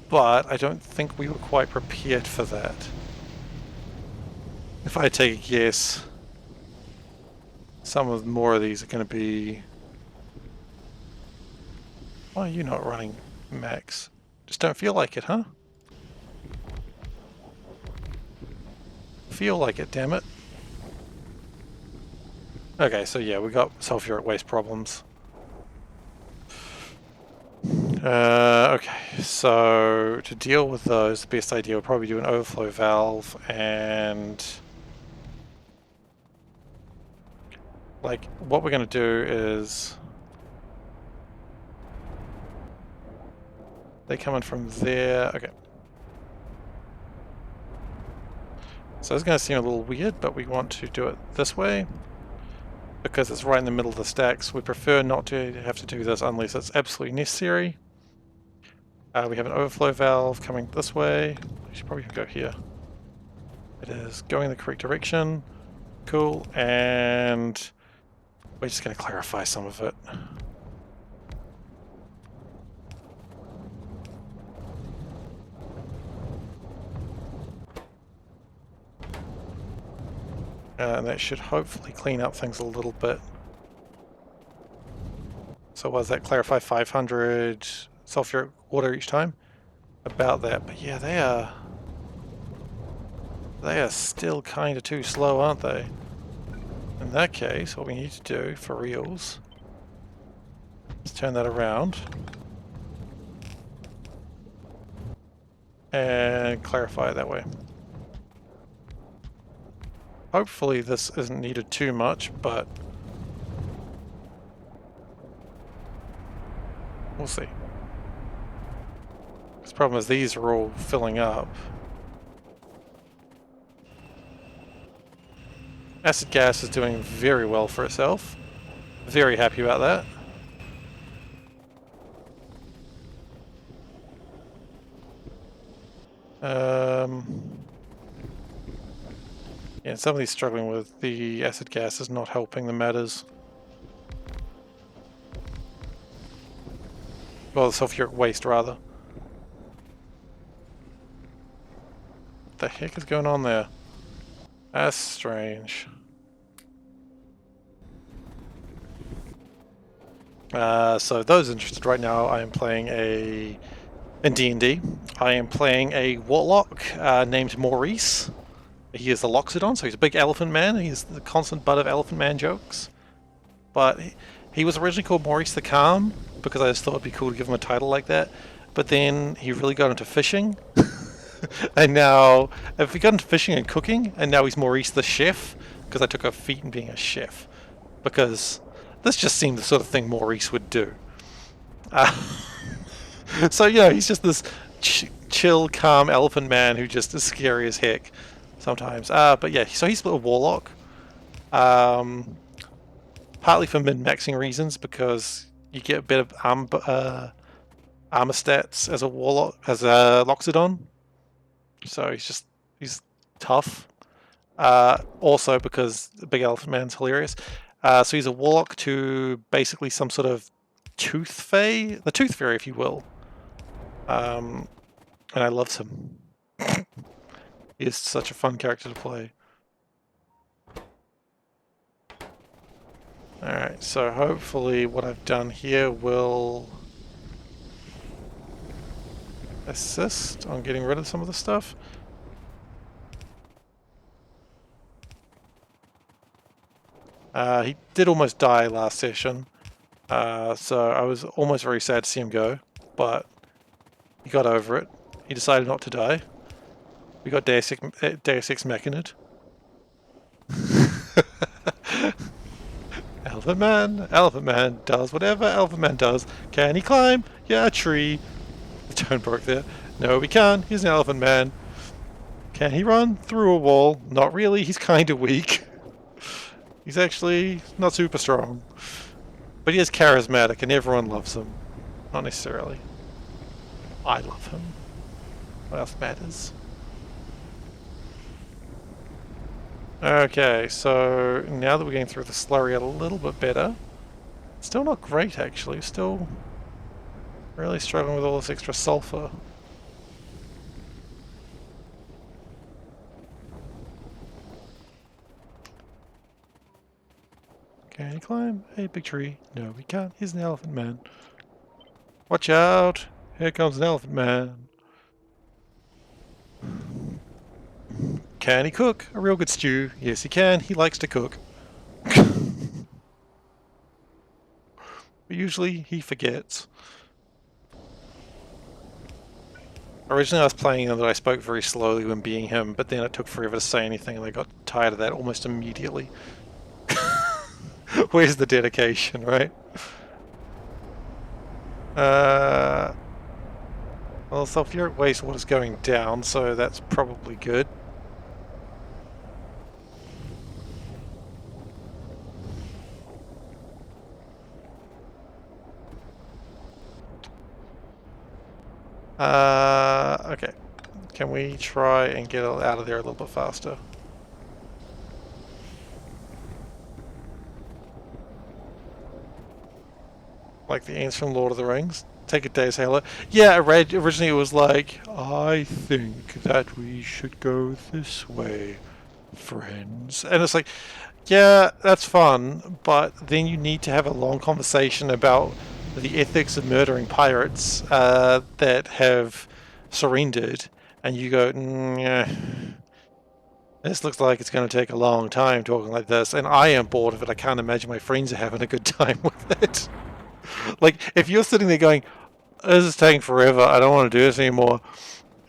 But I don't think we were quite prepared for that. If I take a guess, some of more of these are going to be... Why are you not running max? Just don't feel like it, huh? Feel like it, damn it. Okay, so yeah, we got sulfuric waste problems. Okay, so to deal with those, the best idea would probably do an overflow valve and... Like, what we're going to do is... They come in from there. Okay. So it's going to seem a little weird, but we want to do it this way because it's right in the middle of the stacks. We prefer not to have to do this unless it's absolutely necessary. We have an overflow valve coming this way. We should probably go here. It is going in the correct direction. Cool. And we're just going to clarify some of it. And that should hopefully clean up things a little bit. So was that clarify 500 sulfuric water each time? About that, but yeah, they are still kind of too slow, aren't they? In that case, what we need to do for reals is turn that around and clarify it that way. Hopefully this isn't needed too much, but we'll see. The problem is these are all filling up. Acid gas is doing very well for itself. Very happy about that. Yeah, somebody's struggling with the acid gas is not helping the matters. Well, the sulfuric waste, rather. What the heck is going on there? That's strange. So those interested right now, I am playing in D&D. I am playing a warlock named Maurice. He is the Loxodon, so he's a big elephant man. He's the constant butt of elephant man jokes. But he was originally called Maurice the Calm, because I just thought it'd be cool to give him a title like that. But then he really got into fishing. And now, if he got into fishing and cooking, and now he's Maurice the Chef, because I took a feat in being a chef. Because this just seemed the sort of thing Maurice would do. So, you know, he's just this chill, calm elephant man who just is scary as heck sometimes. But yeah, so he's a warlock. Partly for min-maxing reasons, because you get a bit of armor stats as a warlock, as a Loxodon. So he's tough. Also because the big elephant man's hilarious. So he's a warlock to basically some sort of tooth fae, the tooth fairy, if you will. And I loved him. He is such a fun character to play. Alright, so hopefully what I've done here will assist on getting rid of some of the stuff. He did almost die last session, so I was almost very sad to see him go, but he got over it. He decided not to die. We got Deus Ex Machina'd. Elephant Man does whatever Elephant Man does. Can he climb? Yeah, a tree. The tone broke there. No, we can't. He's an Elephant Man. Can he run through a wall? Not really, he's kind of weak. He's actually not super strong. But he is charismatic and everyone loves him. Not necessarily. I love him. What else matters? Okay, so now that we're getting through the slurry a little bit better. Still not great actually, still really struggling with all this extra sulfur. Can he climb a big tree? No, we can't. He's an elephant man. Watch out! Here comes an elephant man. Can he cook a real good stew? Yes, he can. He likes to cook. But usually he forgets. Originally I was playing that I spoke very slowly when being him, but then it took forever to say anything and I got tired of that almost immediately. Where's the dedication, right? Well, sulfuric wastewater's going down, so that's probably good. Okay. Can we try and get out of there a little bit faster? Like the ants from Lord of the Rings. Take a day to say hello. Yeah, originally it was like, I think that we should go this way, friends. And it's like, yeah, that's fun, but then you need to have a long conversation about the ethics of murdering pirates that have surrendered, and you go, yeah, this looks like it's going to take a long time talking like this, and I am bored of it. I can't imagine my friends are having a good time with it. Like, if you're sitting there going, this is taking forever, I don't want to do this anymore,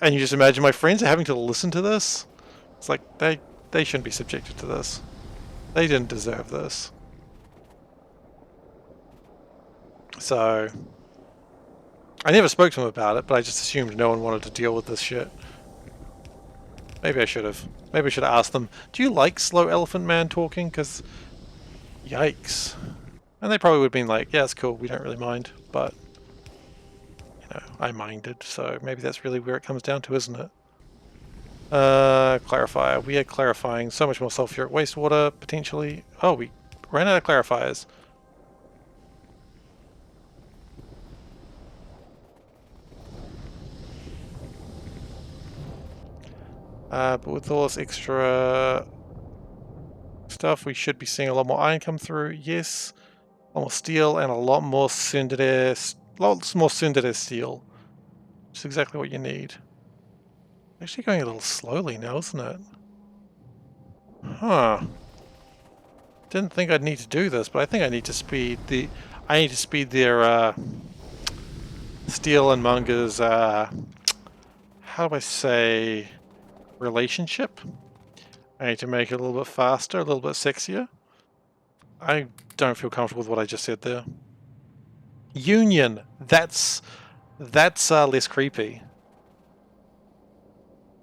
and you just imagine my friends are having to listen to this, it's like, they shouldn't be subjected to this. They didn't deserve this. So, I never spoke to him about it, but I just assumed no one wanted to deal with this shit. Maybe I should have. Maybe I should have asked them, do you like Slow Elephant Man talking? Because, yikes. And they probably would have been like, yeah, it's cool, we don't really mind. But, you know, I minded, so maybe that's really where it comes down to, isn't it? Clarifier. We are clarifying so much more sulfuric wastewater, potentially. Oh, we ran out of clarifiers. But with all this extra stuff, we should be seeing a lot more iron come through. Yes. A lot more steel and a lot more lots more Cinderer steel. Which is exactly what you need. Actually going a little slowly now, isn't it? Huh. Didn't think I'd need to do this, but I think I need to speed their steel and Munger's how do I say relationship? I need to make it a little bit faster, a little bit sexier. I don't feel comfortable with what I just said there. Union. That's less creepy.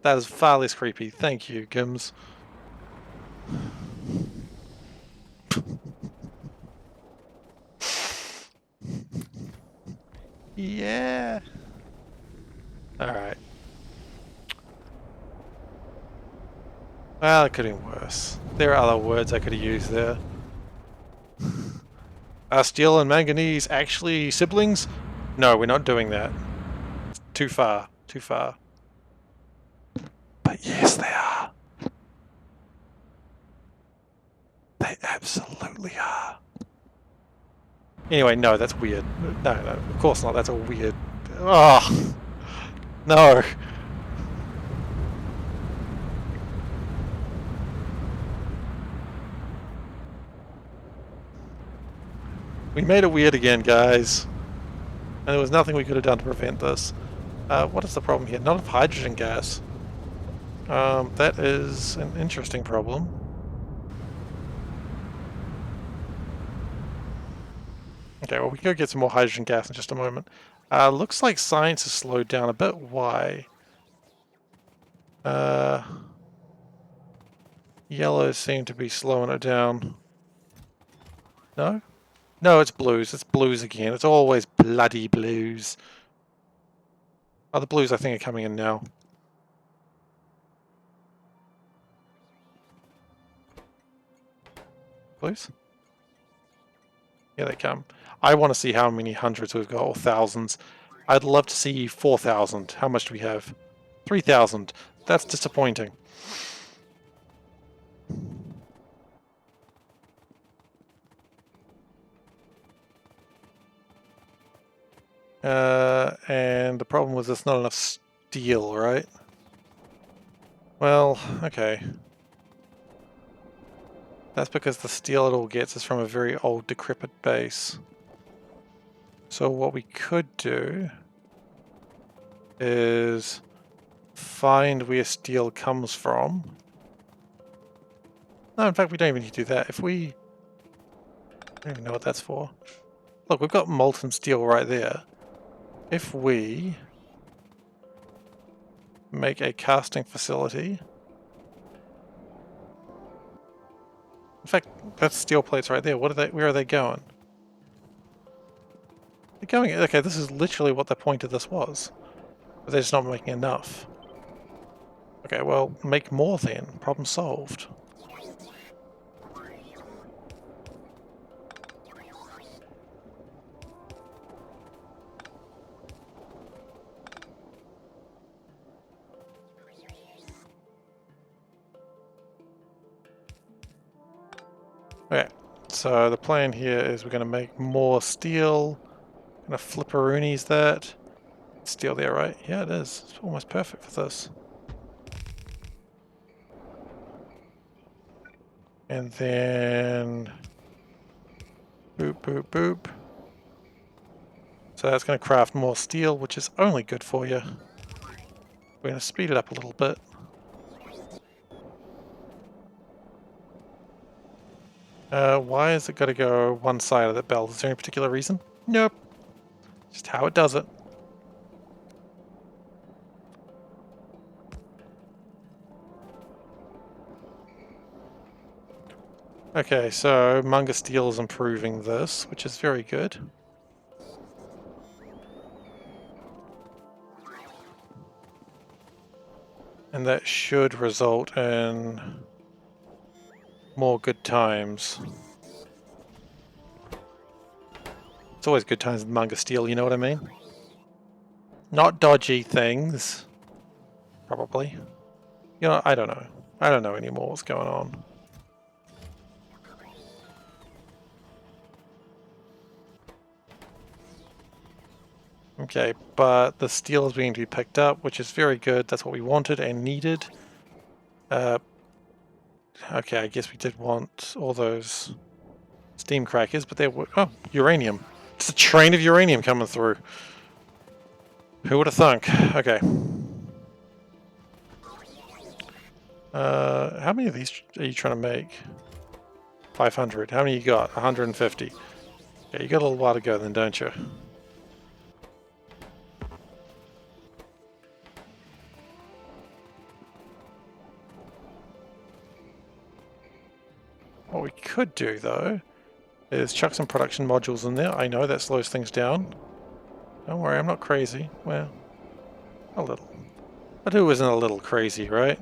That is far less creepy. Thank you, Gims. Yeah. Alright. Well, it could have been worse. There are other words I could have used there. Are steel and manganese actually siblings? No, we're not doing that. It's too far. Too far. But yes, they are. They absolutely are. Anyway, no, that's weird. No, of course not. That's a weird... Oh! No! We made it weird again, guys. And there was nothing we could have done to prevent this. What is the problem here? Not enough hydrogen gas. That is an interesting problem. Okay, well, we can go get some more hydrogen gas in just a moment. Looks like science has slowed down a bit. Why? Yellows seem to be slowing it down. No? No, it's blues. It's blues again. It's always bloody blues. Oh, the blues I think are coming in now. Blues? Here they come. I want to see how many hundreds we've got, or thousands. I'd love to see 4,000. How much do we have? 3,000. That's disappointing. And the problem was there's not enough steel, right? Well, okay. That's because the steel it all gets is from a very old, decrepit base. So what we could do is find where steel comes from. No, in fact, we don't even need to do that. If we... I don't even know what that's for. Look, we've got molten steel right there. If we make a casting facility... In fact, that's steel plates right there. What are they? Where are they going? They're going... Okay, this is literally what the point of this was. But they're just not making enough. Okay, well, make more then. Problem solved. Okay, so the plan here is we're going to make more steel. Going to flipperoonies that. Steel there, right? Yeah, it is. It's almost perfect for this. And then... boop, boop, boop. So that's going to craft more steel, which is only good for you. We're going to speed it up a little bit. Why has it got to go one side of the belt? Is there any particular reason? Nope. Just how it does it. Okay, so Munga Steel is improving this, which is very good. And that should result in more good times. It's always good times with Munga Steel, you know what I mean? Not dodgy things. Probably. You know, I don't know. I don't know anymore what's going on. Okay, but the steel is beginning to be picked up, which is very good. That's what we wanted and needed. Okay, I guess we did want all those steam crackers, but there were... Oh, uranium. It's a train of uranium coming through. Who would have thunk? Okay. How many of these are you trying to make? 500. How many you got? 150. Yeah, you got a little while to go then, don't you? What we could do, though, is chuck some production modules in there. I know that slows things down. Don't worry, I'm not crazy. Well, a little. But who isn't a little crazy, right?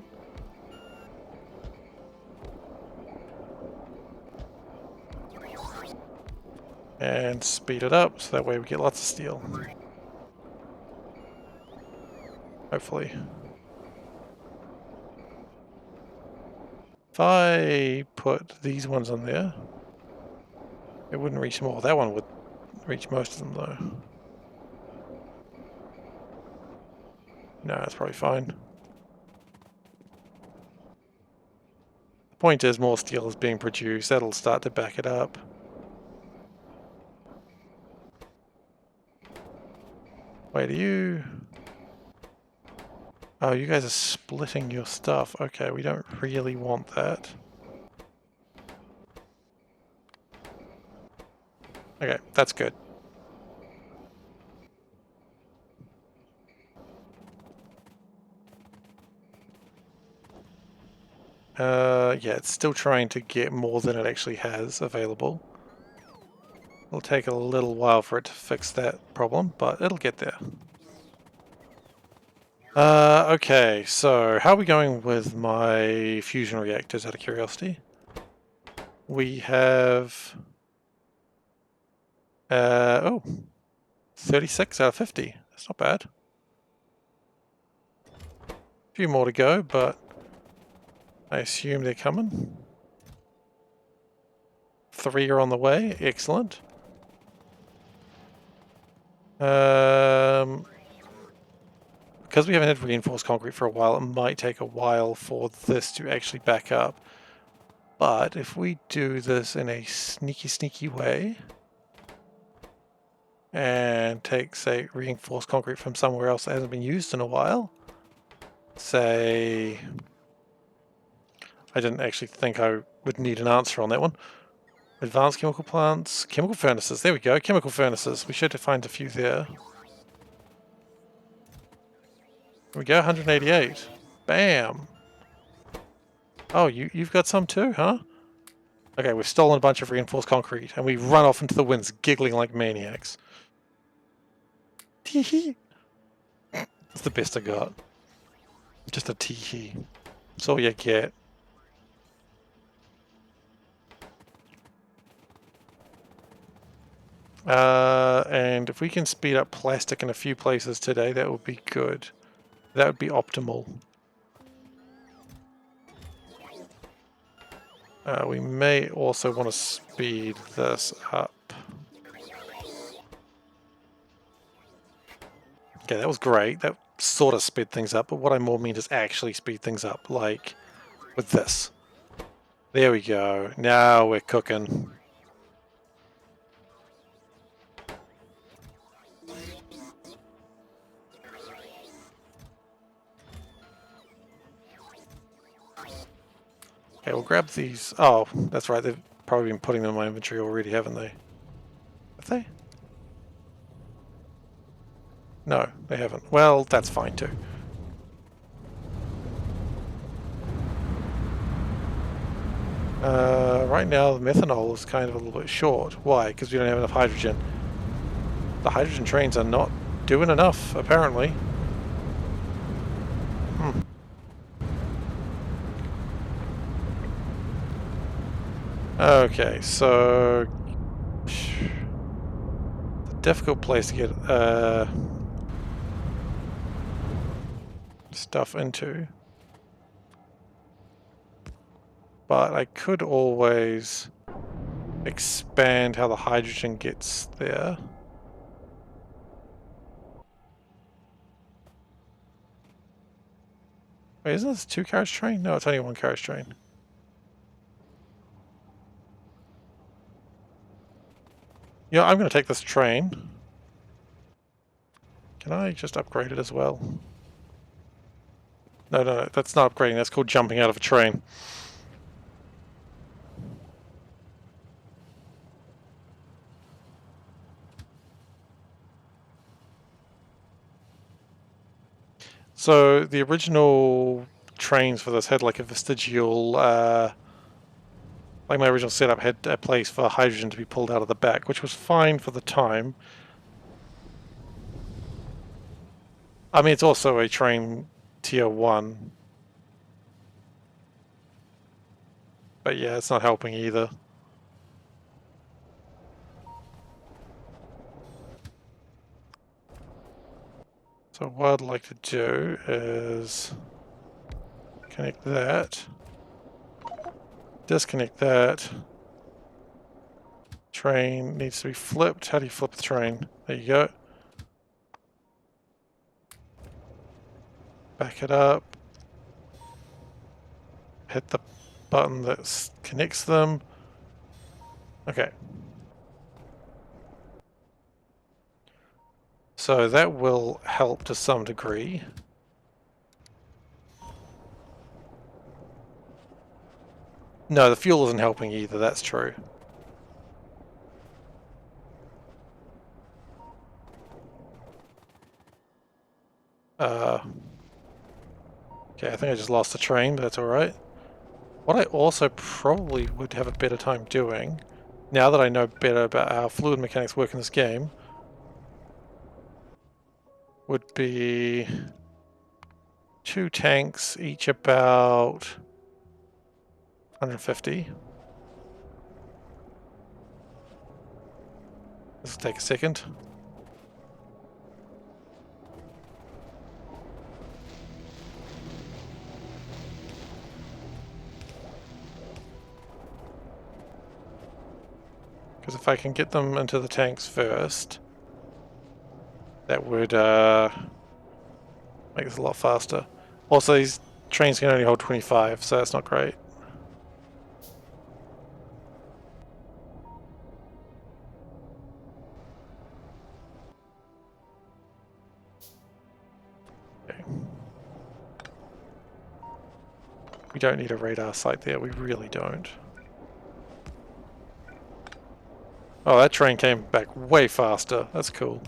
And speed it up, so that way we get lots of steel. Hopefully. If I put these ones on there, it wouldn't reach them all. That one would reach most of them, though. No, that's probably fine. The point is more steel is being produced. That'll start to back it up. Wait, are you... Oh, you guys are splitting your stuff. Okay, we don't really want that. Okay, that's good. Yeah, it's still trying to get more than it actually has available. It'll take a little while for it to fix that problem, but it'll get there. Okay, so how are we going with my fusion reactors out of curiosity? We have... oh, 36 out of 50. That's not bad. A few more to go, but I assume they're coming. 3 are on the way. Excellent. Because we haven't had reinforced concrete for a while, it might take a while for this to actually back up. But if we do this in a sneaky way and take, say, reinforced concrete from somewhere else that hasn't been used in a while, say... I didn't actually think I would need an answer on that one. Advanced chemical plants, chemical furnaces, there we go, chemical furnaces. We should find a few there. There we go, 188. Bam! Oh, you've got some too, huh? Okay, we've stolen a bunch of reinforced concrete, and we run off into the winds, giggling like maniacs. Tee-hee! That's the best I got. Just a tee-hee. That's all you get. And if we can speed up plastic in a few places today, that would be good. That would be optimal. We may also want to speed this up. Okay, that was great. That sort of sped things up, but what I more mean is actually speed things up, like with this. There we go. Now we're cooking. Okay, we'll grab these. Oh, that's right. They've probably been putting them in my inventory already, haven't they? Have they? No, they haven't. Well, that's fine too. Right now, the methanol is kind of a little bit short. Why? Because we don't have enough hydrogen. The hydrogen trains are not doing enough, apparently. Okay, so... It's a difficult place to get stuff into. But I could always expand how the hydrogen gets there. Wait, isn't this a 2-carriage train? No, it's only a 1-carriage train. Yeah, I'm going to take this train. Can I just upgrade it as well? No, that's not upgrading. That's called jumping out of a train. So the original trains for this had like a vestigial, like my original setup had a place for hydrogen to be pulled out of the back, which was fine for the time. I mean, it's also a train tier 1. But yeah, it's not helping either. So what I'd like to do is connect that, disconnect that. Train needs to be flipped. How do you flip the train? There you go. Back it up. Hit the button that connects them. Okay. So that will help to some degree. No, the fuel isn't helping either, that's true. Okay, I think I just lost the train, but that's alright. What I also probably would have a better time doing, now that I know better about how fluid mechanics work in this game, would be 2 tanks, each about 150. This will take a second. Because if I can get them into the tanks first, that would make this a lot faster. Also, these trains can only hold 25, so that's not great. Okay. We don't need a radar site there, we really don't. Oh, that train came back way faster. That's cool.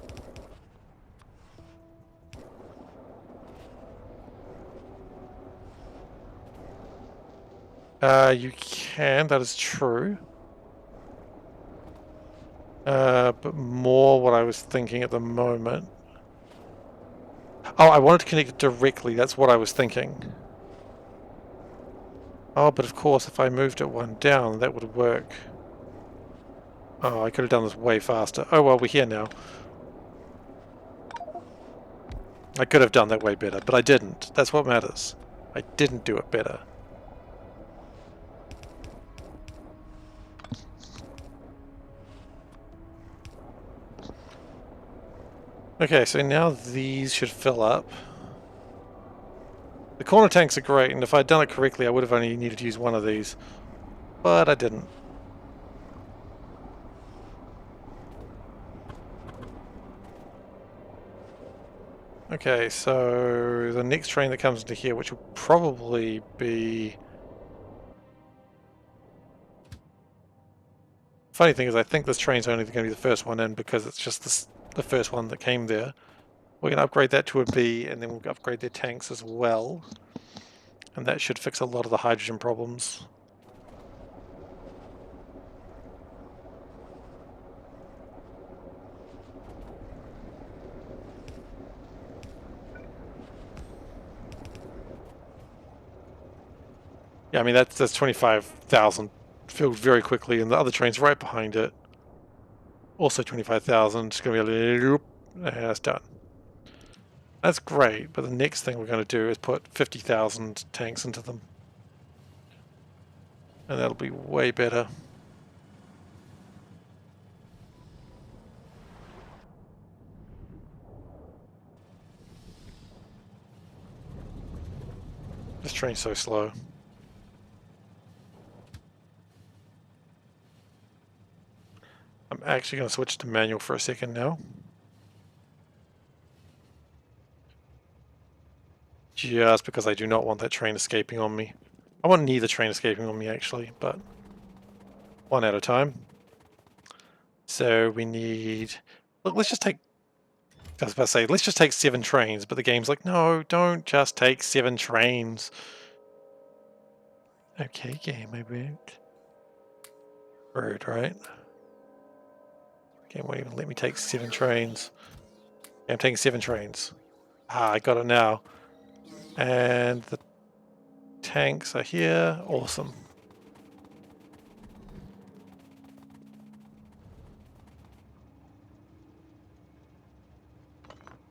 You can, that is true. But more what I was thinking at the moment. Oh, I wanted to connect it directly, that's what I was thinking. Oh, but of course, if I moved it one down, that would work. Oh, I could have done this way faster. Oh well, we're here now. I could have done that way better, but I didn't. That's what matters. I didn't do it better. Okay, so now these should fill up. The corner tanks are great, and if I'd done it correctly, I would have only needed to use one of these. But I didn't. Okay, so the next train that comes into here, which will probably be... Funny thing is, I think this train's only going to be the first one in because it's just the first one that came there. We're going to upgrade that to a B, and then we'll upgrade their tanks as well. And that should fix a lot of the hydrogen problems. Yeah, I mean, that's 25,000 filled very quickly, and the other train's right behind it. Also 25,000, it's going to be a little... and that's done. That's great, but the next thing we're going to do is put 50,000 tanks into them. And that'll be way better. This train's so slow. I'm actually going to switch to manual for a second now. Just because I do not want that train escaping on me. I want neither train escaping on me actually, but one at a time. So we need... Look, let's just take... I was about to say, let's just take 7 trains, but the game's like, no, don't just take 7 trains. Okay, game, I won't. Rude, right? Game won't even let me take 7 trains. Yeah, I'm taking 7 trains. Ah, I got it now. And the tanks are here. Awesome.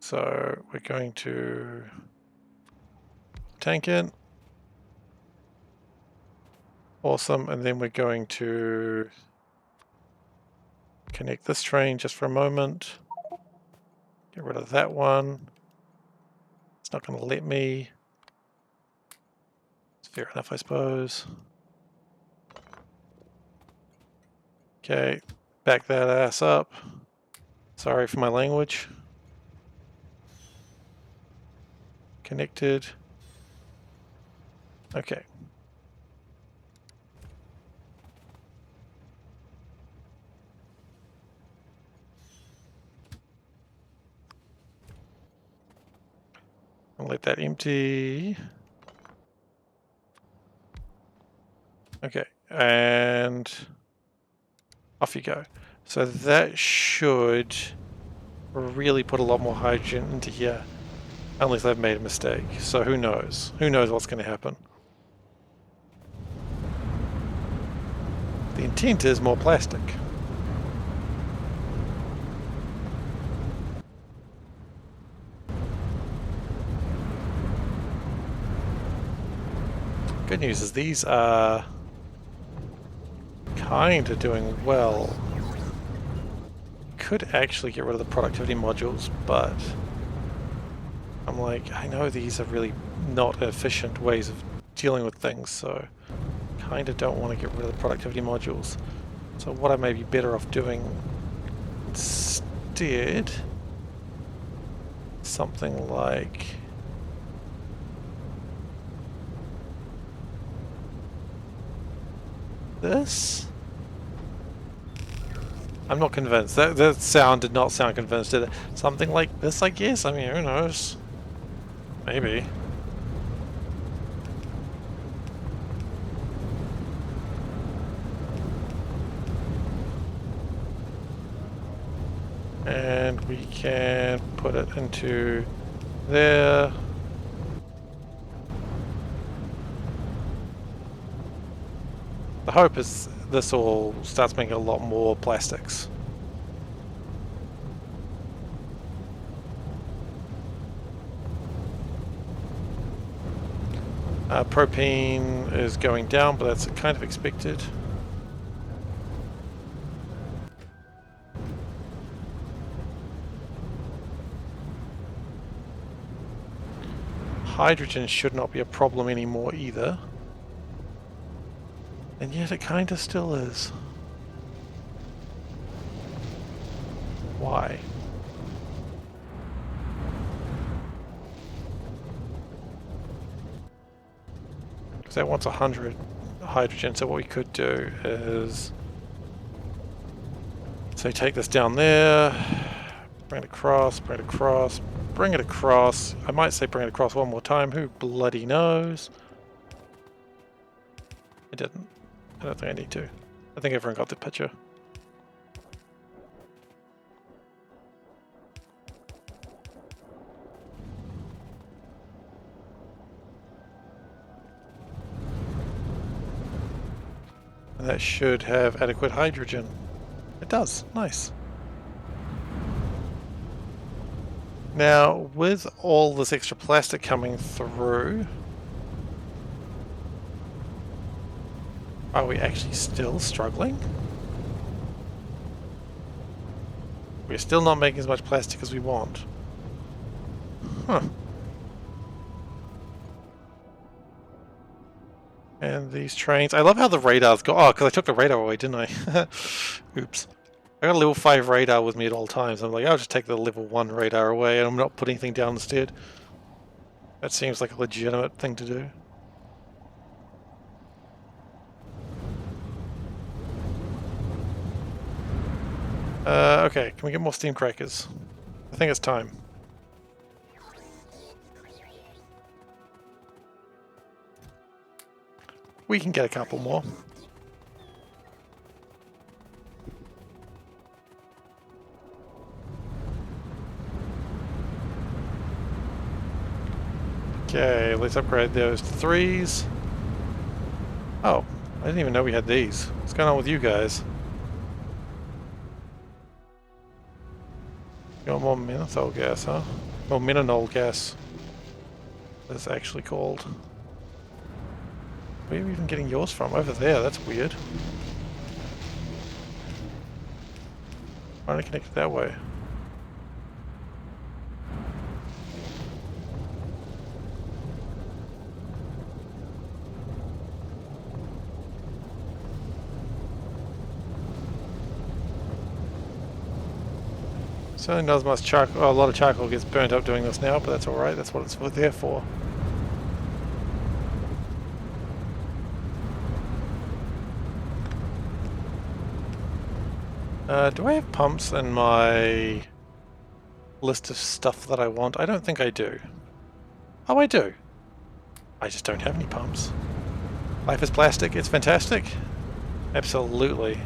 So we're going to tank in. Awesome. And then we're going to connect this train just for a moment. Get rid of that one. It's not going to let me. It's fair enough, I suppose. Okay, back that ass up. Sorry for my language. Connected. Okay. I'll let that empty. Okay, and off you go. So that should really put a lot more hydrogen into here, unless they've made a mistake. So who knows? Who knows what's going to happen? The intent is more plastic. Good news is these are kind of doing well. Could actually get rid of the productivity modules, but I'm like, I know these are really not efficient ways of dealing with things, so kind of don't want to get rid of the productivity modules. So what I may be better off doing instead, something like this. I'm not convinced. That sound did not sound convinced, did it? Something like this, I guess? I mean, who knows? Maybe. And we can put it into there. The hope is this all starts making a lot more plastics. Propane is going down, but that's kind of expected. Hydrogen should not be a problem anymore either. And yet it kind of still is. Why? Because that wants 100 hydrogen, so what we could do is... So take this down there, bring it across, bring it across, bring it across. I might say bring it across one more time, who bloody knows? I didn't. I don't think I need to. I think everyone got the picture. And that should have adequate hydrogen. It does. Nice. Now, with all this extra plastic coming through, are we actually still struggling? We're still not making as much plastic as we want. Huh. And these trains, I love how the radars go. Oh, because I took the radar away, didn't I? Oops. I got a level 5 radar with me at all times. I'm like, I'll just take the level 1 radar away and I'm not putting anything down instead. That seems like a legitimate thing to do. Okay, can we get more steam crackers? I think it's time. We can get a couple more. Okay, let's upgrade those to 3s. Oh, I didn't even know we had these. What's going on with you guys? You want more menthol gas, huh? Or menanol gas. That's actually called. Where are you even getting yours from? Over there, that's weird. Why don't I connect it that way? Certainly not as much charcoal. Oh, a lot of charcoal gets burnt up doing this now, but that's alright, that's what it's there for. Do I have pumps in my list of stuff that I want? I don't think I do. Oh, I do. I just don't have any pumps. Life is plastic, it's fantastic. Absolutely.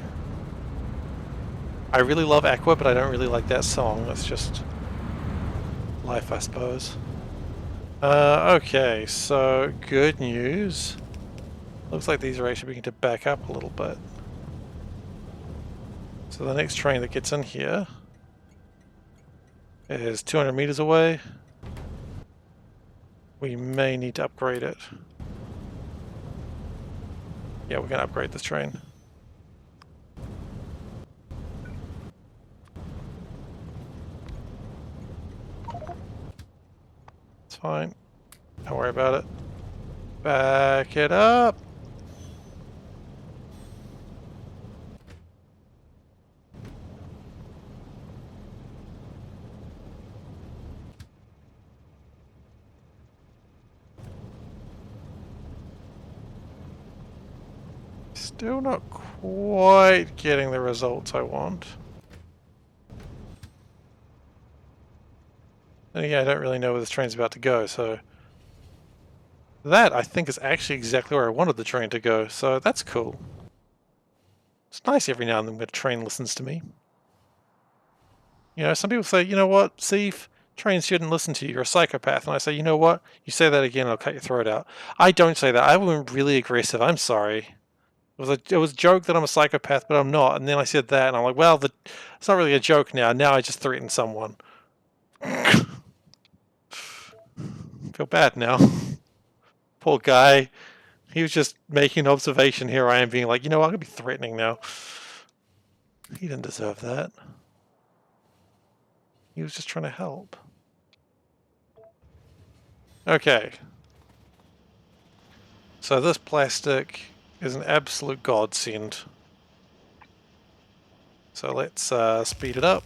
I really love Aqua, but I don't really like that song. That's just life, I suppose. Okay, so good news. Looks like these are actually beginning to back up a little bit. So the next train that gets in here is 200 meters away. We may need to upgrade it. Yeah, we're going to upgrade this train. It's fine. Don't worry about it. Back it up! Still not quite getting the results I want. And again, I don't really know where this train's about to go, so... That, I think, is actually exactly where I wanted the train to go, so that's cool. It's nice every now and then when a train listens to me. You know, some people say, you know what, Seif, trains shouldn't listen to you, you're a psychopath. And I say, you know what, you say that again, I'll cut your throat out. I don't say that. I went really aggressive. I'm sorry. It was a joke that I'm a psychopath, but I'm not. And then I said that, and I'm like, well, it's not really a joke now. Now I just threatened someone. Feel bad now. Poor guy. He was just making an observation. Here I am being like, you know what, I'm going to be threatening now. He didn't deserve that. He was just trying to help. Okay. So this plastic is an absolute godsend. So let's speed it up.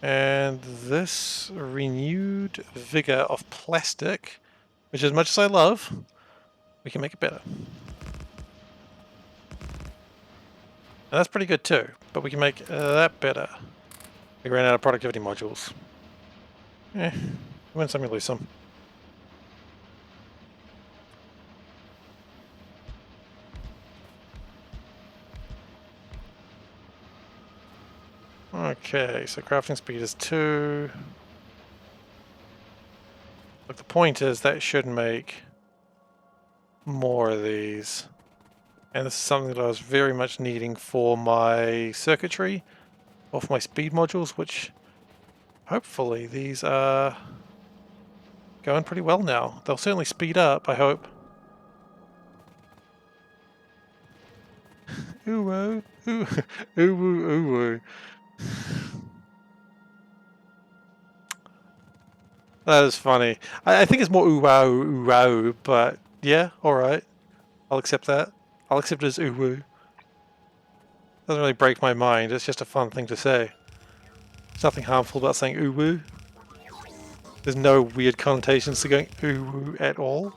And this renewed vigor of plastic, which as much as I love, we can make it better. And that's pretty good too, but we can make that better. We ran out of productivity modules. You win some, you lose some. Okay, so crafting speed is 2. Look, the point is that should make more of these. And this is something that I was very much needing for my circuitry, or for my speed modules, which hopefully these are going pretty well now. They'll certainly speed up, I hope. Ooh, ooh, ooh, ooh. That is funny. I think it's more ooh wow, but yeah, alright. I'll accept that. I'll accept it as ooh woo. Doesn't really break my mind, it's just a fun thing to say. There's nothing harmful about saying ooh woo. There's no weird connotations to going ooh woo at all.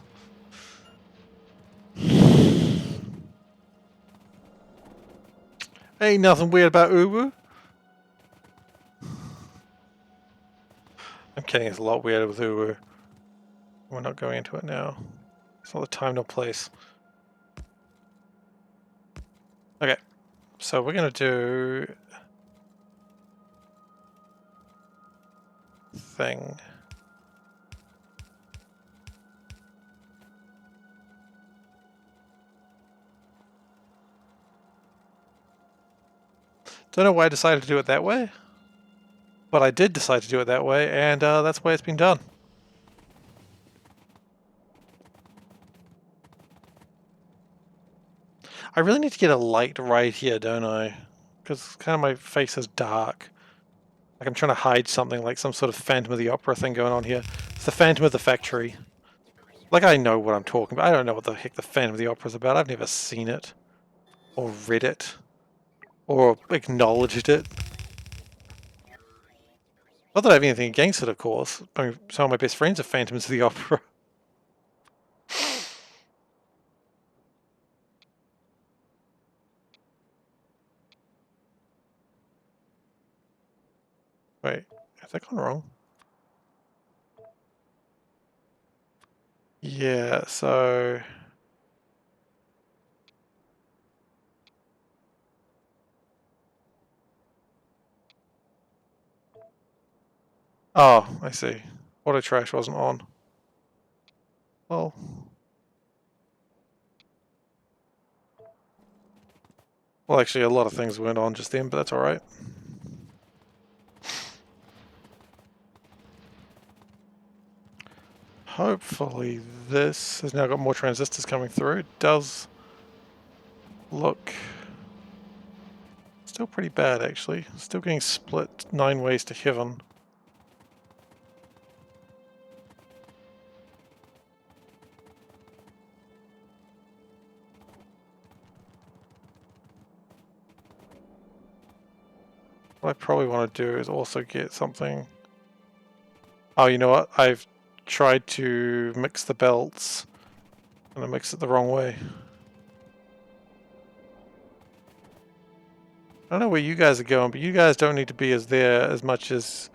Ain't nothing weird about ooh woo. I'm kidding, it's a lot weirder with ooh woo. We're not going into it now. It's not the time nor place. Okay, so we're gonna do thing. Don't know why I decided to do it that way, but I did decide to do it that way, and that's the way it's been done. I really need to get a light right here, don't I? Because kind of my face is dark. Like I'm trying to hide something, like some sort of Phantom of the Opera thing going on here. It's the Phantom of the Factory. Like I know what I'm talking about. I don't know what the heck the Phantom of the Opera is about. I've never seen it, or read it, or acknowledged it. Not that I have anything against it, of course. I mean, some of my best friends are Phantoms of the Opera. Wait, has that gone wrong? Yeah, so... Oh, I see. Auto trash wasn't on. Well... Well, actually, a lot of things went on just then, but that's alright. Hopefully this has now got more transistors coming through. It does look still pretty bad, actually. Still getting split 9 ways to heaven. What I probably want to do is also get something... Oh, you know what? I've tried to mix the belts and I mixed it the wrong way. I don't know where you guys are going, but you guys don't need to be as much as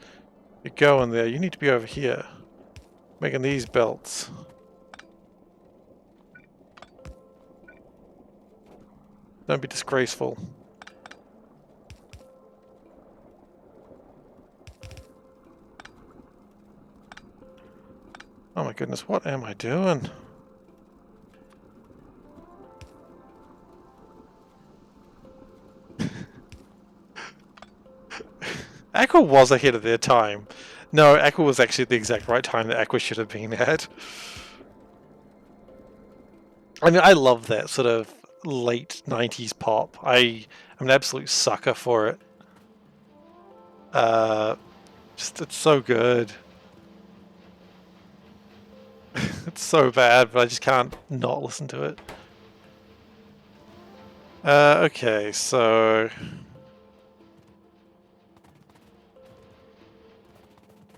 you're going there. You need to be over here, making these belts. Don't be disgraceful. Oh my goodness, what am I doing? Aqua was ahead of their time. No, Aqua was actually at the exact right time that Aqua should have been at. I mean, I love that sort of late 90s pop. I'm an absolute sucker for it. It's so good. It's so bad, but I just can't not listen to it. Okay, so...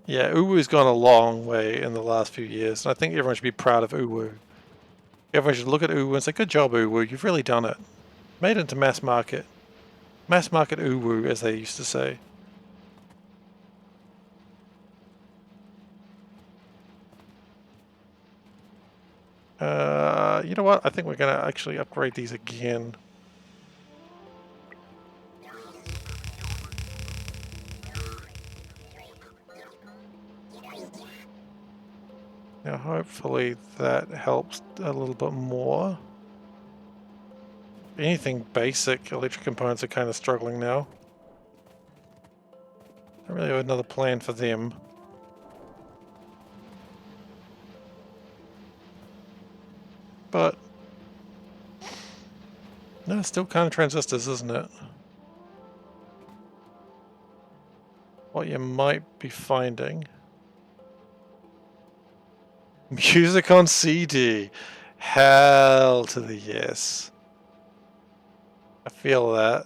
Yeah, Uwu's gone a long way in the last few years, and I think everyone should be proud of Uwu. Everyone should look at Uwu and say, good job, Uwu, you've really done it. Made it into mass market. Mass market Uwu, as they used to say. You know what? I think we're going to actually upgrade these again. Now hopefully that helps a little bit more. Anything basic, electric components are kind of struggling now. I don't really have another plan for them. But... no, still kind of transistors, isn't it? What you might be finding... music on CD! Hell to the yes. I feel that.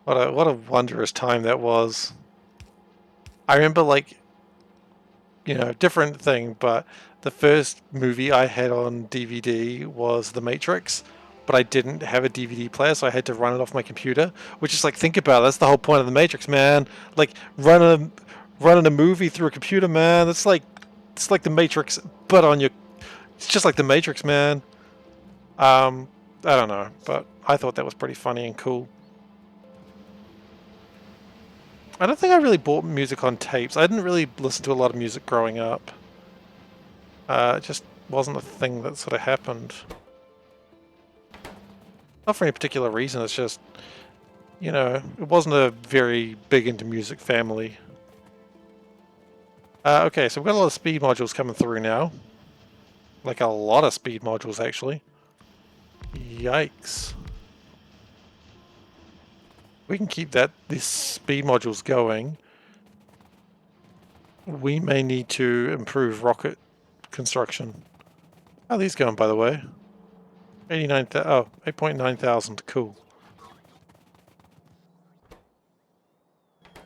What a wondrous time that was. I remember, like, you know, different thing, but the first movie I had on DVD was The Matrix, but I didn't have a DVD player, so I had to run it off my computer. Which is like, think about it, that's the whole point of The Matrix, man. Like running a movie through a computer, man. It's like The Matrix, but on your... it's just like The Matrix, man. I don't know, but I thought that was pretty funny and cool. I don't think I really bought music on tapes. I didn't really listen to a lot of music growing up. It just wasn't a thing that sort of happened. Not for any particular reason, it's just, you know, it wasn't a very big into music family. Okay, so we've got a lot of speed modules coming through now. Like a lot of speed modules, actually. Yikes. We can keep these speed modules going. We may need to improve rocket construction. How are these going, by the way? 8.9 thousand. Cool.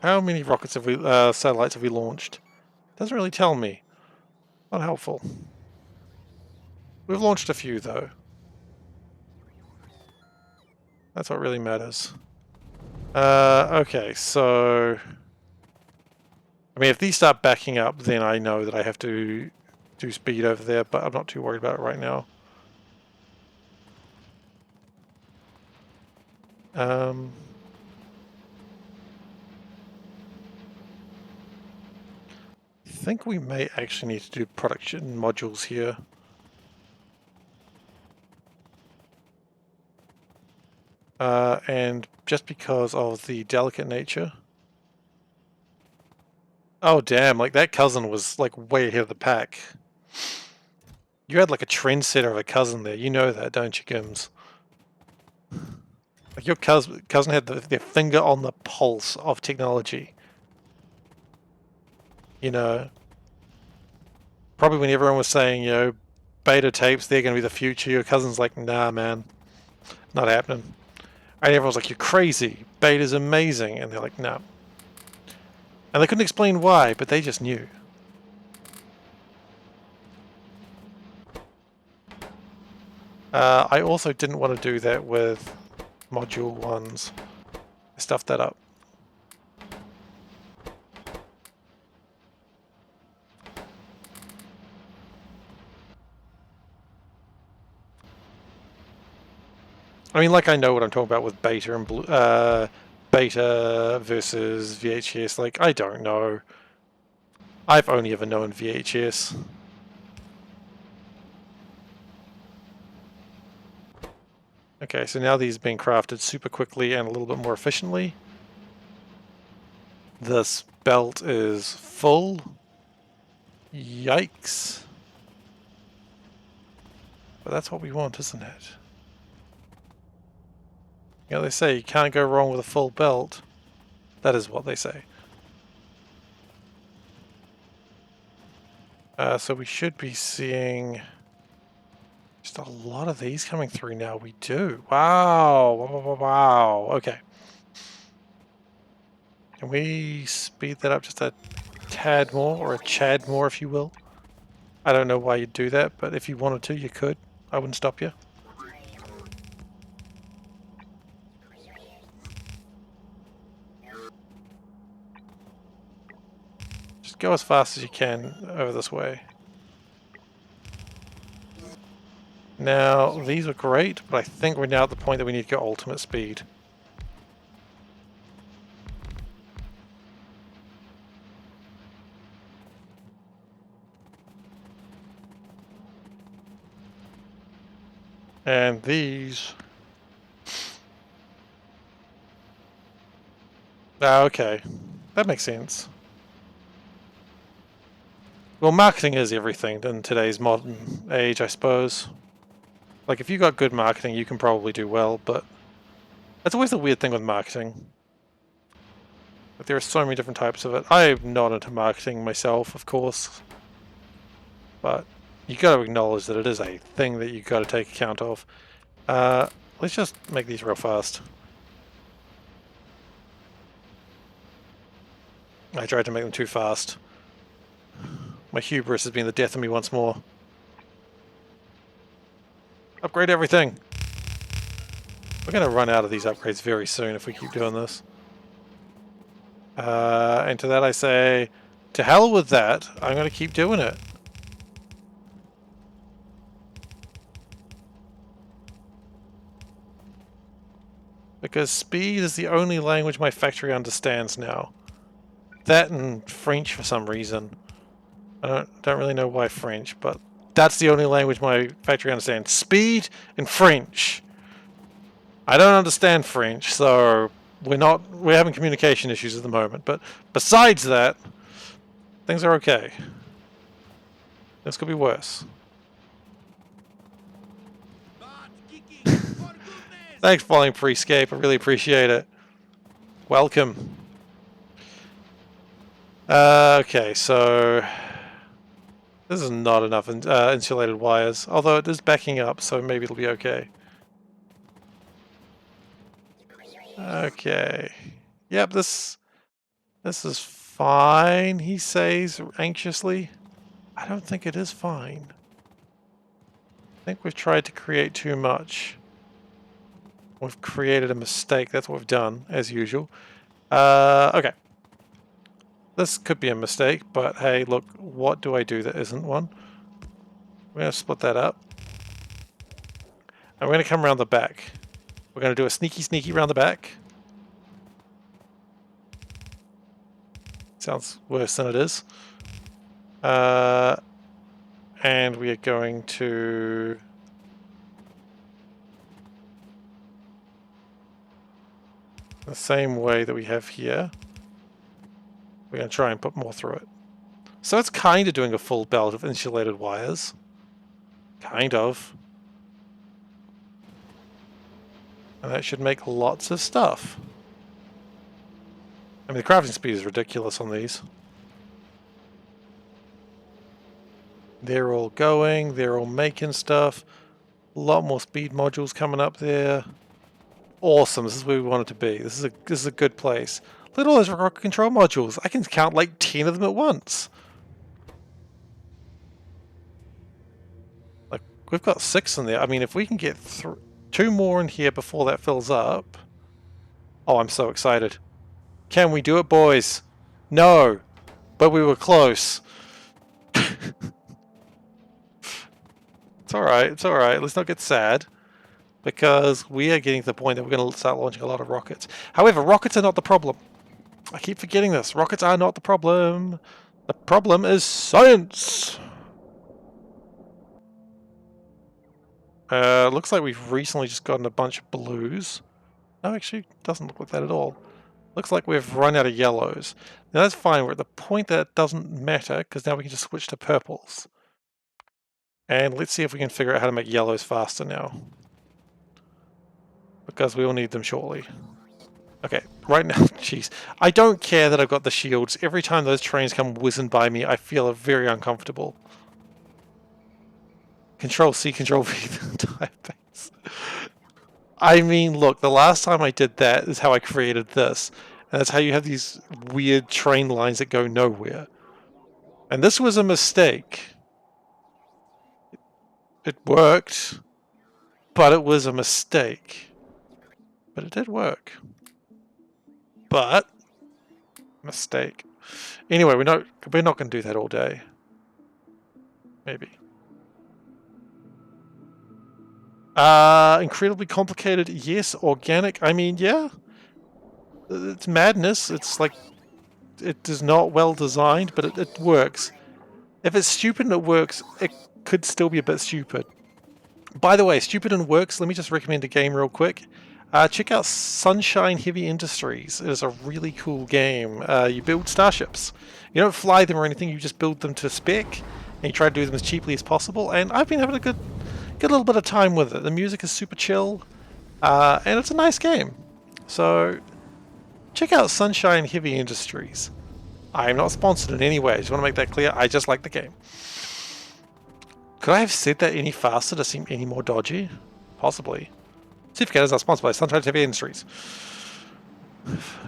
How many rockets have we, satellites have we launched? Doesn't really tell me. Not helpful. We've launched a few, though. That's what really matters. Okay, so... I mean, if these start backing up, then I know that I have to do speed over there, but I'm not too worried about it right now. I think we may actually need to do production modules here. And just because of the delicate nature. Oh damn, like that cousin was like way ahead of the pack. You had like a trendsetter of a cousin there, you know that, don't you, Gims? Like your cousin had their finger on the pulse of technology. You know, probably when everyone was saying, you know, beta tapes, they're going to be the future, your cousin's like, nah, man, not happening. And everyone's like, you're crazy, beta's amazing. And they're like, no. Nah. And they couldn't explain why, but they just knew. I also didn't want to do that with module ones. I stuffed that up. I mean, like I know what I'm talking about with beta and beta versus VHS. Like, I don't know. I've only ever known VHS. Okay, so now these are being crafted super quickly and a little bit more efficiently. This belt is full. Yikes. But that's what we want, isn't it? You know, they say you can't go wrong with a full belt. That is what they say. So we should be seeing just a lot of these coming through now. We do. Wow. Wow. Okay. Can we speed that up just a tad more, or a chad more, if you will? I don't know why you'd do that, but if you wanted to, you could. I wouldn't stop you. Just go as fast as you can over this way. Now, these are great, but I think we're now at the point that we need to go ultimate speed. And these... Ah, okay. That makes sense. Well, marketing is everything in today's modern age, I suppose. Like, if you got good marketing, you can probably do well, but... That's always the weird thing with marketing. Like, there are so many different types of it. I'm not into marketing myself, of course. But you got to acknowledge that it is a thing that you got to take account of. Let's just make these real fast. I tried to make them too fast. My hubris has been the death of me once more. Upgrade everything! We're going to run out of these upgrades very soon if we keep doing this. And to that I say, to hell with that, I'm going to keep doing it. Because speed is the only language my factory understands now. That and French for some reason. I don't really know why French, but that's the only language my factory understands. Speed and French. I don't understand French, so we're having communication issues at the moment, but besides that, things are okay. This could be worse. Thanks for following Prescape, I really appreciate it. Welcome. Okay, so this is not enough insulated wires, although it is backing up, so maybe it'll be okay. Okay. Yep, this is fine, he says anxiously. I don't think it is fine. I think we've tried to create too much. We've created a mistake. That's what we've done, as usual. Okay. This could be a mistake, but hey, look, what do I do that isn't one? We're going to split that up. And we're going to come around the back. We're going to do a sneaky around the back. Sounds worse than it is. And we are going to... the same way that we have here. We're going to try and put more through it. So it's kind of doing a full belt of insulated wires. Kind of. And that should make lots of stuff. I mean, the crafting speed is ridiculous on these. They're all going, they're all making stuff. A lot more speed modules coming up there. Awesome, this is where we want it to be. This is a good place. Look at all those rocket control modules. I can count like 10 of them at once. Like, we've got 6 in there. I mean, if we can get 2 more in here before that fills up. Oh, I'm so excited. Can we do it, boys? No, but we were close. It's alright, it's alright. Let's not get sad. Because we are getting to the point that we're going to start launching a lot of rockets. However, rockets are not the problem. I keep forgetting this. Rockets are not the problem. The problem is science! Looks like we've recently just gotten a bunch of blues. No, actually, doesn't look like that at all. Looks like we've run out of yellows. Now that's fine, we're at the point that it doesn't matter, because now we can just switch to purples. And let's see if we can figure out how to make yellows faster now. Because we will need them shortly. Okay, right now, jeez. I don't care that I've got the shields. Every time those trains come whizzing by me, I feel very uncomfortable. Control C, Control V, typeface. I mean, look, the last time I did that is how I created this. And that's how you have these weird train lines that go nowhere. And this was a mistake. It worked, but it was a mistake. But it did work. But mistake. Anyway, we're not going to do that all day. Maybe. Incredibly complicated. Yes. Organic. I mean, yeah. It's madness. It's like it is not well designed, but it works. If it's stupid and it works, it could still be a bit stupid. By the way, stupid and works. Let me just recommend a game real quick. Check out Sunshine Heavy Industries. It is a really cool game. You build starships. You don't fly them or anything, you just build them to spec, and you try to do them as cheaply as possible, and I've been having a good little bit of time with it. The music is super chill, and it's a nice game. So, check out Sunshine Heavy Industries. I am not sponsored in any way, I just want to make that clear, I just like the game. Could I have said that any faster to seem any more dodgy? Possibly. SeiferKatt is not sponsored by Sunshine Heavy Industries.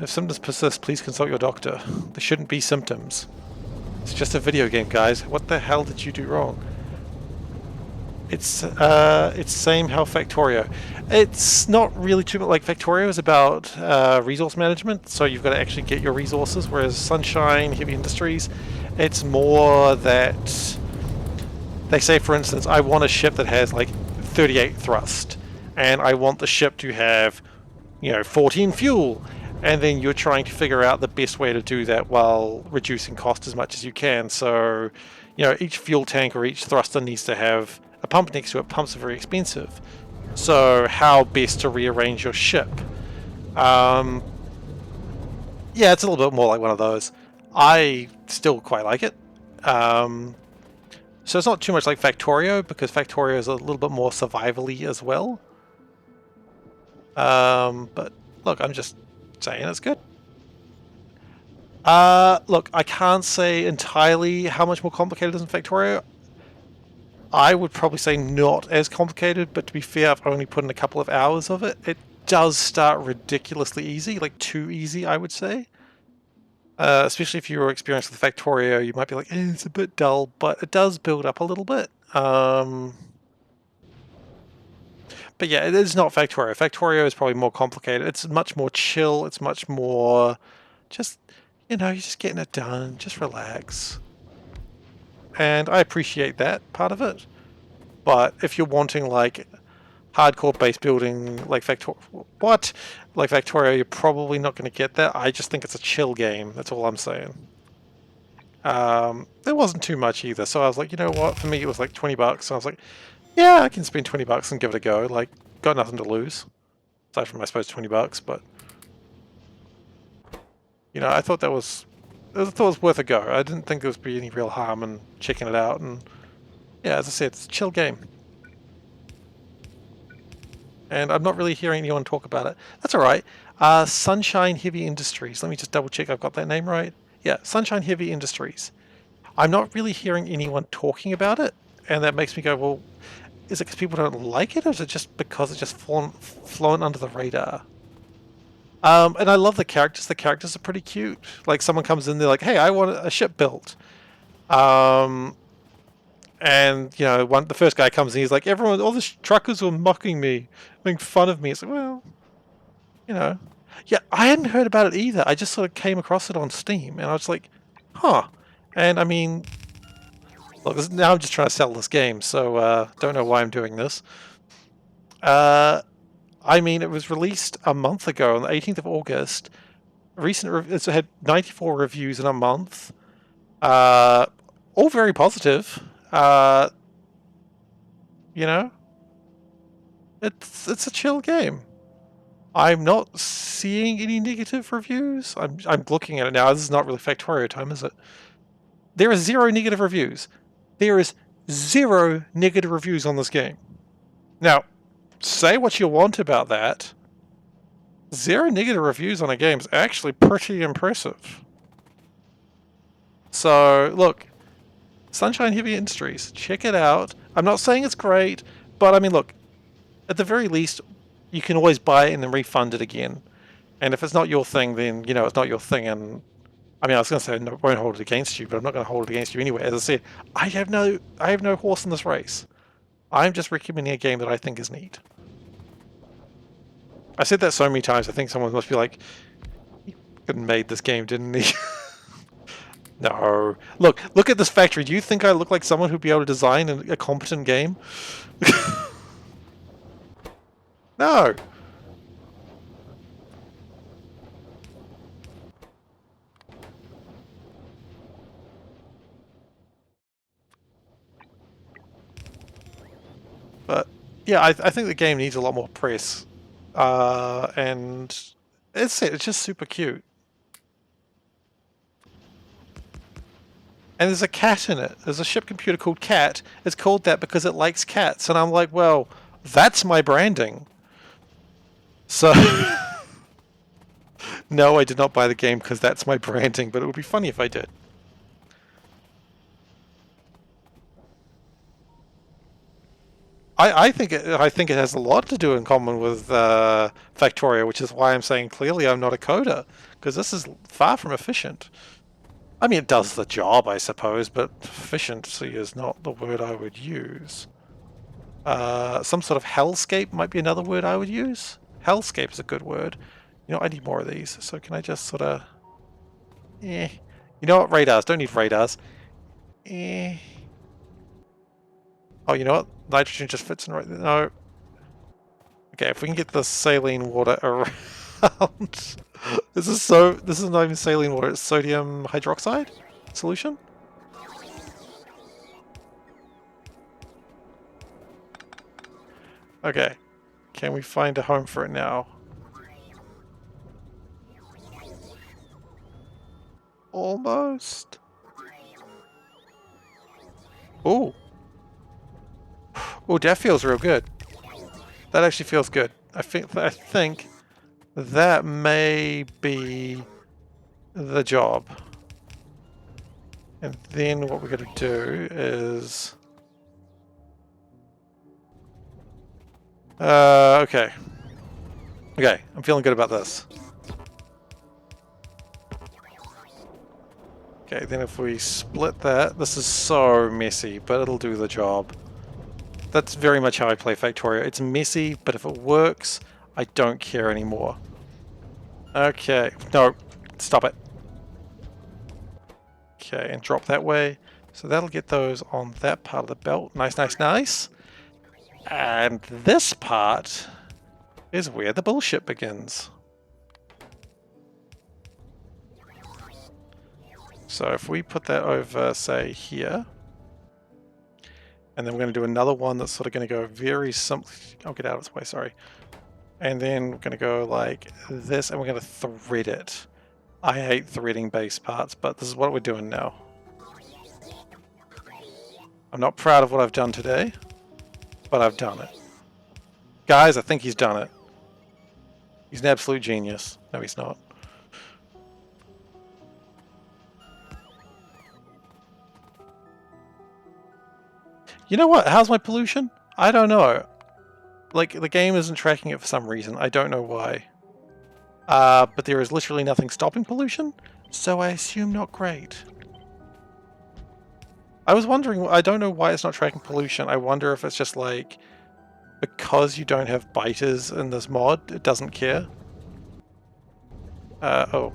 If symptoms persist, please consult your doctor. There shouldn't be symptoms. It's just a video game, guys. What the hell did you do wrong? It's same how Factorio. It's not really too much like Factorio is about resource management, so you've got to actually get your resources, whereas Sunshine Heavy Industries, it's more that they say, for instance, I want a ship that has like 38 thrust. And I want the ship to have, 14 fuel. And then you're trying to figure out the best way to do that while reducing cost as much as you can. So, each fuel tank or each thruster needs to have a pump next to it. Pumps are very expensive. So how best to rearrange your ship? Yeah, it's a little bit more like one of those. I still quite like it. So it's not too much like Factorio, because Factorio is a little bit more survivally as well. But look, I'm just saying it's good. Look, I can't say entirely how much more complicated it is in Factorio. I would probably say not as complicated, but to be fair, I've only put in a couple of hours of it. It does start ridiculously easy, like too easy, I would say. Especially if you're experienced with Factorio, you might be like, it's a bit dull, but it does build up a little bit. But But yeah, it is not Factorio. Factorio is probably more complicated. It's much more chill. It's much more just, you know, you're just getting it done. Just relax. And I appreciate that part of it. But if you're wanting like hardcore base building like Factorio, you're probably not going to get that. I just think it's a chill game. That's all I'm saying. There wasn't too much either. So I was like, you know what? For me, it was like 20 bucks. So I was like, yeah, I can spend 20 bucks and give it a go. Like, got nothing to lose. Aside from, I suppose, 20 bucks, but you know, I thought it was worth a go. I didn't think there would be any real harm in checking it out, and yeah, as I said, it's a chill game. And I'm not really hearing anyone talk about it. That's alright. Sunshine Heavy Industries. Let me just double check I've got that name right. Yeah, Sunshine Heavy Industries. I'm not really hearing anyone talking about it, and that makes me go, well, is it because people don't like it, or is it just because it's just flown under the radar? And I love the characters. The characters are pretty cute. Like, someone comes in, they're like, hey, I want a ship built. And, you know, the first guy comes in, he's like, all the truckers were mocking me, making fun of me. It's like, well, you know. Yeah, I hadn't heard about it either. I just sort of came across it on Steam, and I was like, huh. And, I mean, look, now I'm just trying to sell this game, so don't know why I'm doing this. I mean, it was released a month ago on the 18th of August. It's had 94 reviews in a month. All very positive. You know, it's a chill game. I'm not seeing any negative reviews. I'm looking at it now. This is not really Factorio time, is it? There is 0 negative reviews. There is 0 negative reviews on this game. Now, say what you want about that. 0 negative reviews on a game is actually pretty impressive. So, look, Sunshine Heavy Industries, check it out. I'm not saying it's great, but I mean, look, at the very least, you can always buy it and then refund it again. And if it's not your thing, then, you know, it's not your thing. And I mean, I was going to say I won't hold it against you, but I'm not going to hold it against you anyway. As I said, I have no horse in this race. I'm just recommending a game that I think is neat. I said that so many times, I think someone must be like, he fucking made this game, didn't he? No. Look at this factory. Do you think I look like someone who'd be able to design a competent game? No. But yeah, I think the game needs a lot more press. And it's just super cute. And there's a cat in it. There's a ship computer called Cat. It's called that because it likes cats. And I'm like, well, that's my branding. So, no, I did not buy the game because that's my branding, but it would be funny if I did. I think it has a lot to do in common with Factorio, which is why I'm saying clearly I'm not a coder, because this is far from efficient. I mean, it does the job, I suppose, but efficiency is not the word I would use. Some sort of hellscape might be another word I would use. Hellscape is a good word. You know, I need more of these, so can I just sort of... You know what? Radars. Don't need radars. Oh, you know what? Nitrogen just fits in right there. No. Okay, if we can get the saline water around... This is not even saline water, it's sodium hydroxide solution? Okay. Can we find a home for it now? Almost. Ooh. Oh, that feels real good. That actually feels good. I think that may be the job. And then what we're going to do is... okay. Okay, I'm feeling good about this. Okay, then if we split that... This is so messy, but it'll do the job. That's very much how I play Factorio. It's messy, but if it works, I don't care anymore. Okay, no, stop it. Okay, and drop that way. So that'll get those on that part of the belt. Nice, nice, nice. And this part is where the bullshit begins. So if we put that over, say, here, and then we're going to do another one that's sort of going to go very simply. I'll get out of its way, sorry. And then we're going to go like this, and we're going to thread it. I hate threading base parts, but this is what we're doing now. I'm not proud of what I've done today, but I've done it. Guys, I think he's done it. He's an absolute genius. No, he's not. You know what? How's my pollution? I don't know. Like, the game isn't tracking it for some reason. I don't know why. But there is literally nothing stopping pollution, so I assume not great. I was wondering, I don't know why it's not tracking pollution. I wonder if it's just like, because you don't have biters in this mod, it doesn't care. Oh.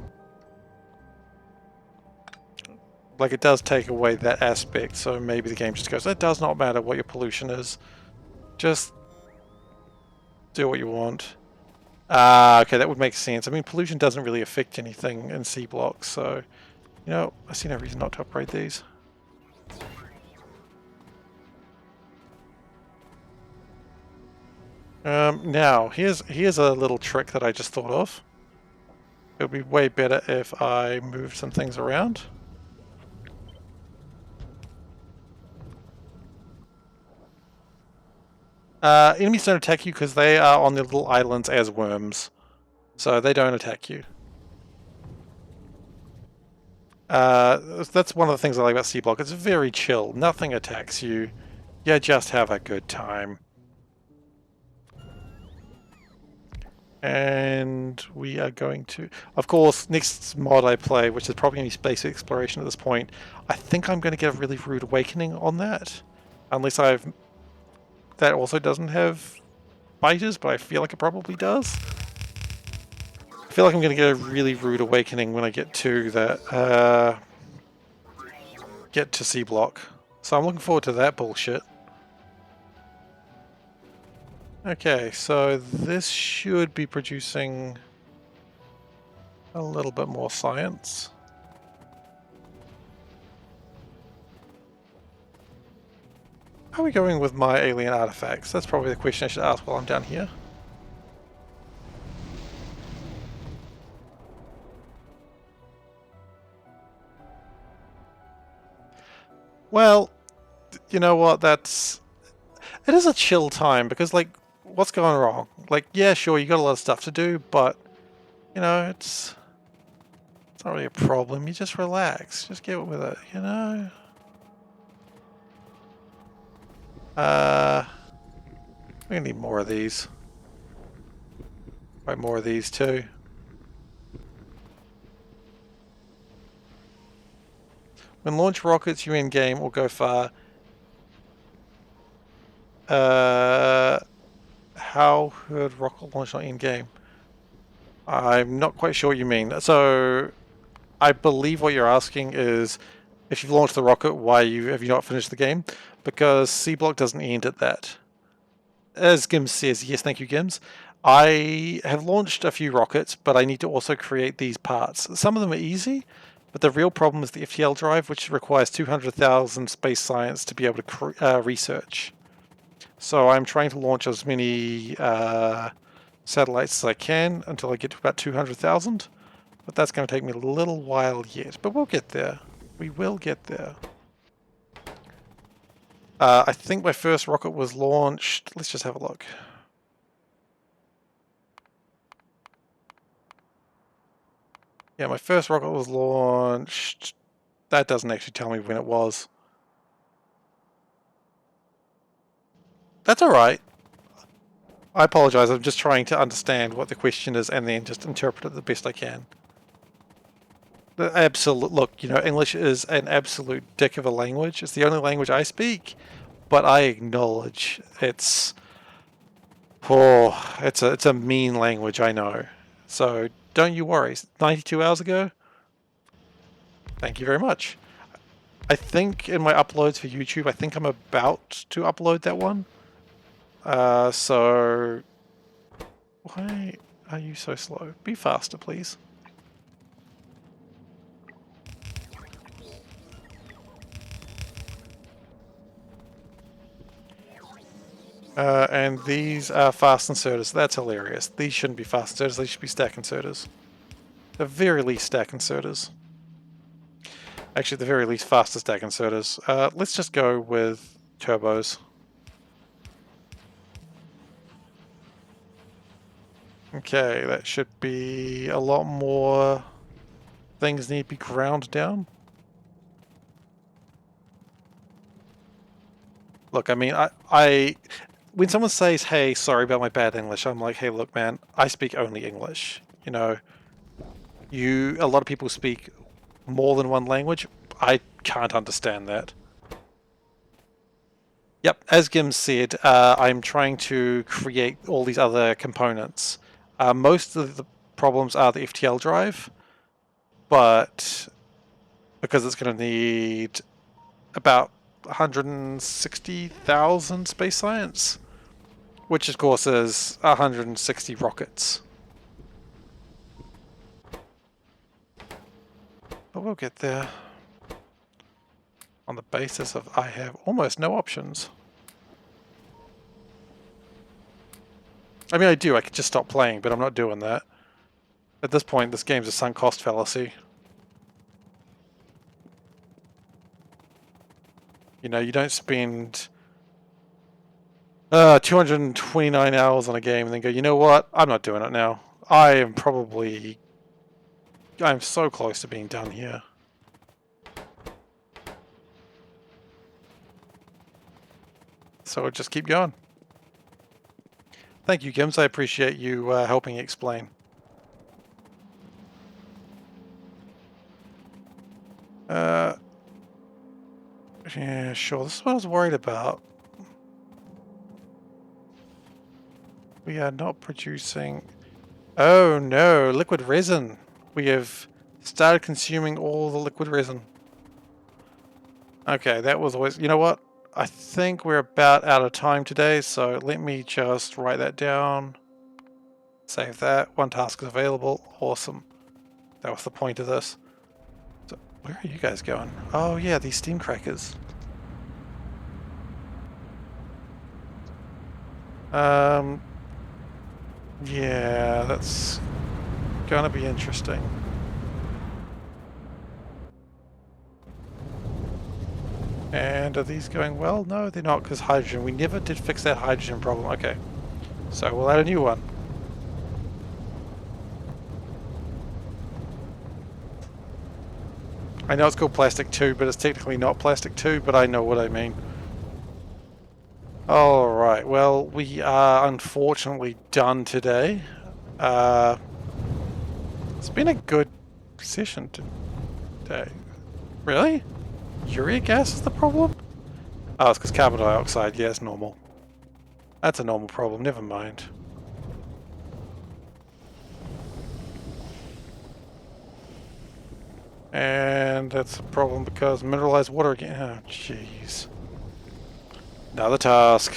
Like, it does take away that aspect, so maybe the game just goes, it does not matter what your pollution is. Just do what you want. Okay, that would make sense. I mean, pollution doesn't really affect anything in SeaBlock, so, you know, I see no reason not to upgrade these. Now, here's a little trick that I just thought of. It would be way better if I moved some things around. Enemies don't attack you because they are on their little islands as worms. So they don't attack you. That's one of the things I like about SeaBlock. It's very chill. Nothing attacks you. You just have a good time. And we are going to... Of course, next mod I play, which is probably going to be space exploration at this point, I think I'm going to get a really rude awakening on that. Unless I've... That also doesn't have biters, but I feel like it probably does. I feel like I'm going to get a really rude awakening when I get to that, get to SeaBlock. So I'm looking forward to that bullshit. Okay, so this should be producing a little bit more science. How are we going with my alien artifacts? That's probably the question I should ask while I'm down here. Well, you know what, it is a chill time, because, like, what's going wrong? Like, yeah, sure, you got a lot of stuff to do, but, you know, it's not really a problem. You just relax. Just get with it, you know? We're gonna need more of these. Probably more of these too. When launch rockets, you in-game or go far. How could rocket launch not in-game? I'm not quite sure what you mean. So, I believe what you're asking is, if you've launched the rocket, why have you not finished the game? Because SeaBlock doesn't end at that. As Gims says, yes, thank you, Gims. I have launched a few rockets, but I need to also create these parts. Some of them are easy, but the real problem is the FTL drive, which requires 200,000 space science to be able to research. So I'm trying to launch as many satellites as I can until I get to about 200,000. But that's going to take me a little while yet. But we'll get there. We will get there. I think my first rocket was launched. Let's just have a look. Yeah, my first rocket was launched. That doesn't actually tell me when it was. That's alright. I apologize. I'm just trying to understand what the question is and then just interpret it the best I can. Look, you know, English is an absolute dick of a language. It's the only language I speak. but I acknowledge it's it's a mean language, I know. So don't you worry. 92 hours ago? Thank you very much. I think in my uploads for YouTube, I think I'm about to upload that one. So why are you so slow? Be faster, please. And these are fast inserters. That's hilarious. These shouldn't be fast inserters. They should be stack inserters. The very least stack inserters. Actually, the very least faster stack inserters. Let's just go with turbos. Okay, that should be a lot more things need to be ground down. Look, I mean, I when someone says, hey, sorry about my bad English, I'm like, hey, look, man, I speak only English. You know, a lot of people speak more than one language. I can't understand that. Yep, as Gim said, I'm trying to create all these other components. Most of the problems are the FTL drive, but because it's going to need about 160,000 space science, which of course is 160 rockets. But we'll get there on the basis of I have almost no options. I mean, I do, I could just stop playing, but I'm not doing that. At this point, this game's a sunk cost fallacy. You know, you don't spend 229 hours on a game and then go, you know what, I'm not doing it now. I'm so close to being done here. So we'll just keep going. Thank you, Gims. I appreciate you helping explain. Yeah, sure. This is what I was worried about. We are not producing... Oh no, liquid resin. We have started consuming all the liquid resin. Okay, that was always... You know what? I think we're about out of time today, so let me just write that down. Save that. One task is available. Awesome. That was the point of this. So, where are you guys going? Oh yeah, these steam crackers. Yeah, that's gonna be interesting. And are these going well? No, they're not, because hydrogen. We never did fix that hydrogen problem. Okay, so we'll add a new one. I know it's called plastic 2, but it's technically not plastic 2, but I know what I mean. Alright, well, we are unfortunately done today. It's been a good session today. Really? Urea gas is the problem? Oh, it's because carbon dioxide. Yeah, it's normal. That's a normal problem, never mind. And that's a problem because mineralized water again. Oh, jeez. Another task.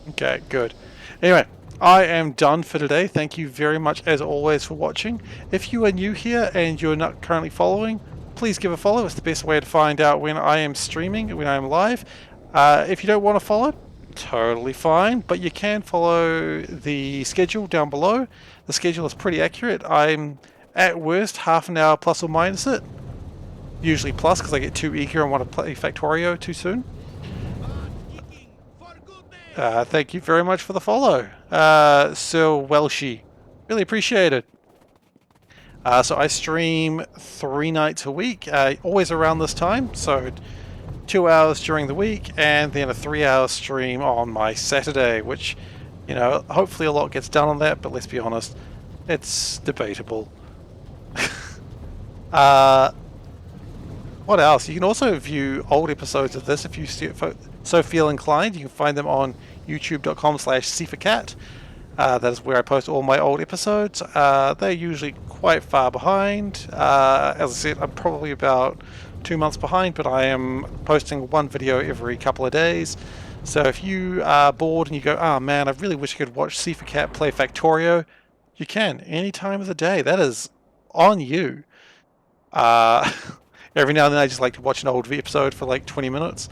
Okay, good. Anyway, I am done for today. Thank you very much, as always, for watching. If you are new here and you're not currently following, please give a follow. It's the best way to find out when I am streaming, when I am live. If you don't want to follow, totally fine, but you can follow the schedule down below. The schedule is pretty accurate. I'm at worst half an hour plus or minus it. Usually plus, because I get too eager and want to play Factorio too soon. Thank you very much for the follow, Sir Welshie. Really appreciate it. So I stream 3 nights a week, always around this time. So 2 hours during the week, and then a 3-hour stream on my Saturday, which, you know, hopefully a lot gets done on that, but let's be honest, it's debatable. What else? You can also view old episodes of this if you so feel inclined. You can find them on youtube.com/SeiferKatt. That is where I post all my old episodes. They're usually quite far behind. As I said, I'm probably about 2 months behind, but I am posting one video every couple of days. So if you are bored and you go, oh man, I really wish I could watch SeiferKatt play Factorio, you can any time of the day. That is on you. Uh, every now and then I just like to watch an old episode for like 20 minutes.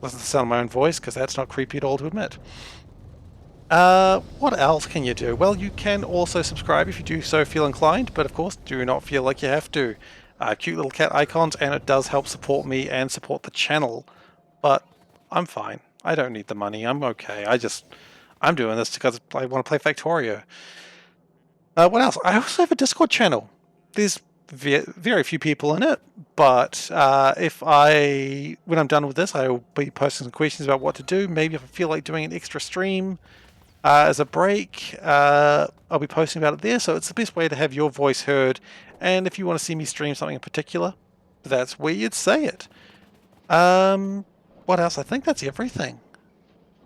Listen to the sound of my own voice, because that's not creepy at all to admit. What else can you do? Well, you can also subscribe if you do so feel inclined, but of course, do not feel like you have to. Cute little cat icons, and it does help support me and support the channel. But I'm fine. I don't need the money. I'm okay. I'm doing this because I want to play Factorio. What else? I also have a Discord channel. There's very few people in it, but when I'm done with this, I'll be posting some questions about what to do. Maybe if I feel like doing an extra stream, as a break, I'll be posting about it there, so it's the best way to have your voice heard. And if you want to see me stream something in particular, that's where you'd say it. What else? I think that's everything.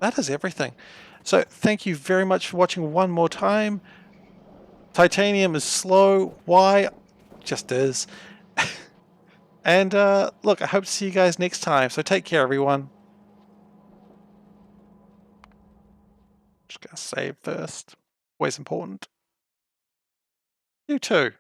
That is everything. So thank you very much for watching one more time. Titanium is slow. Why? Just is. And look, I hope to see you guys next time. So take care, everyone. Just gonna save first. Always important. You too.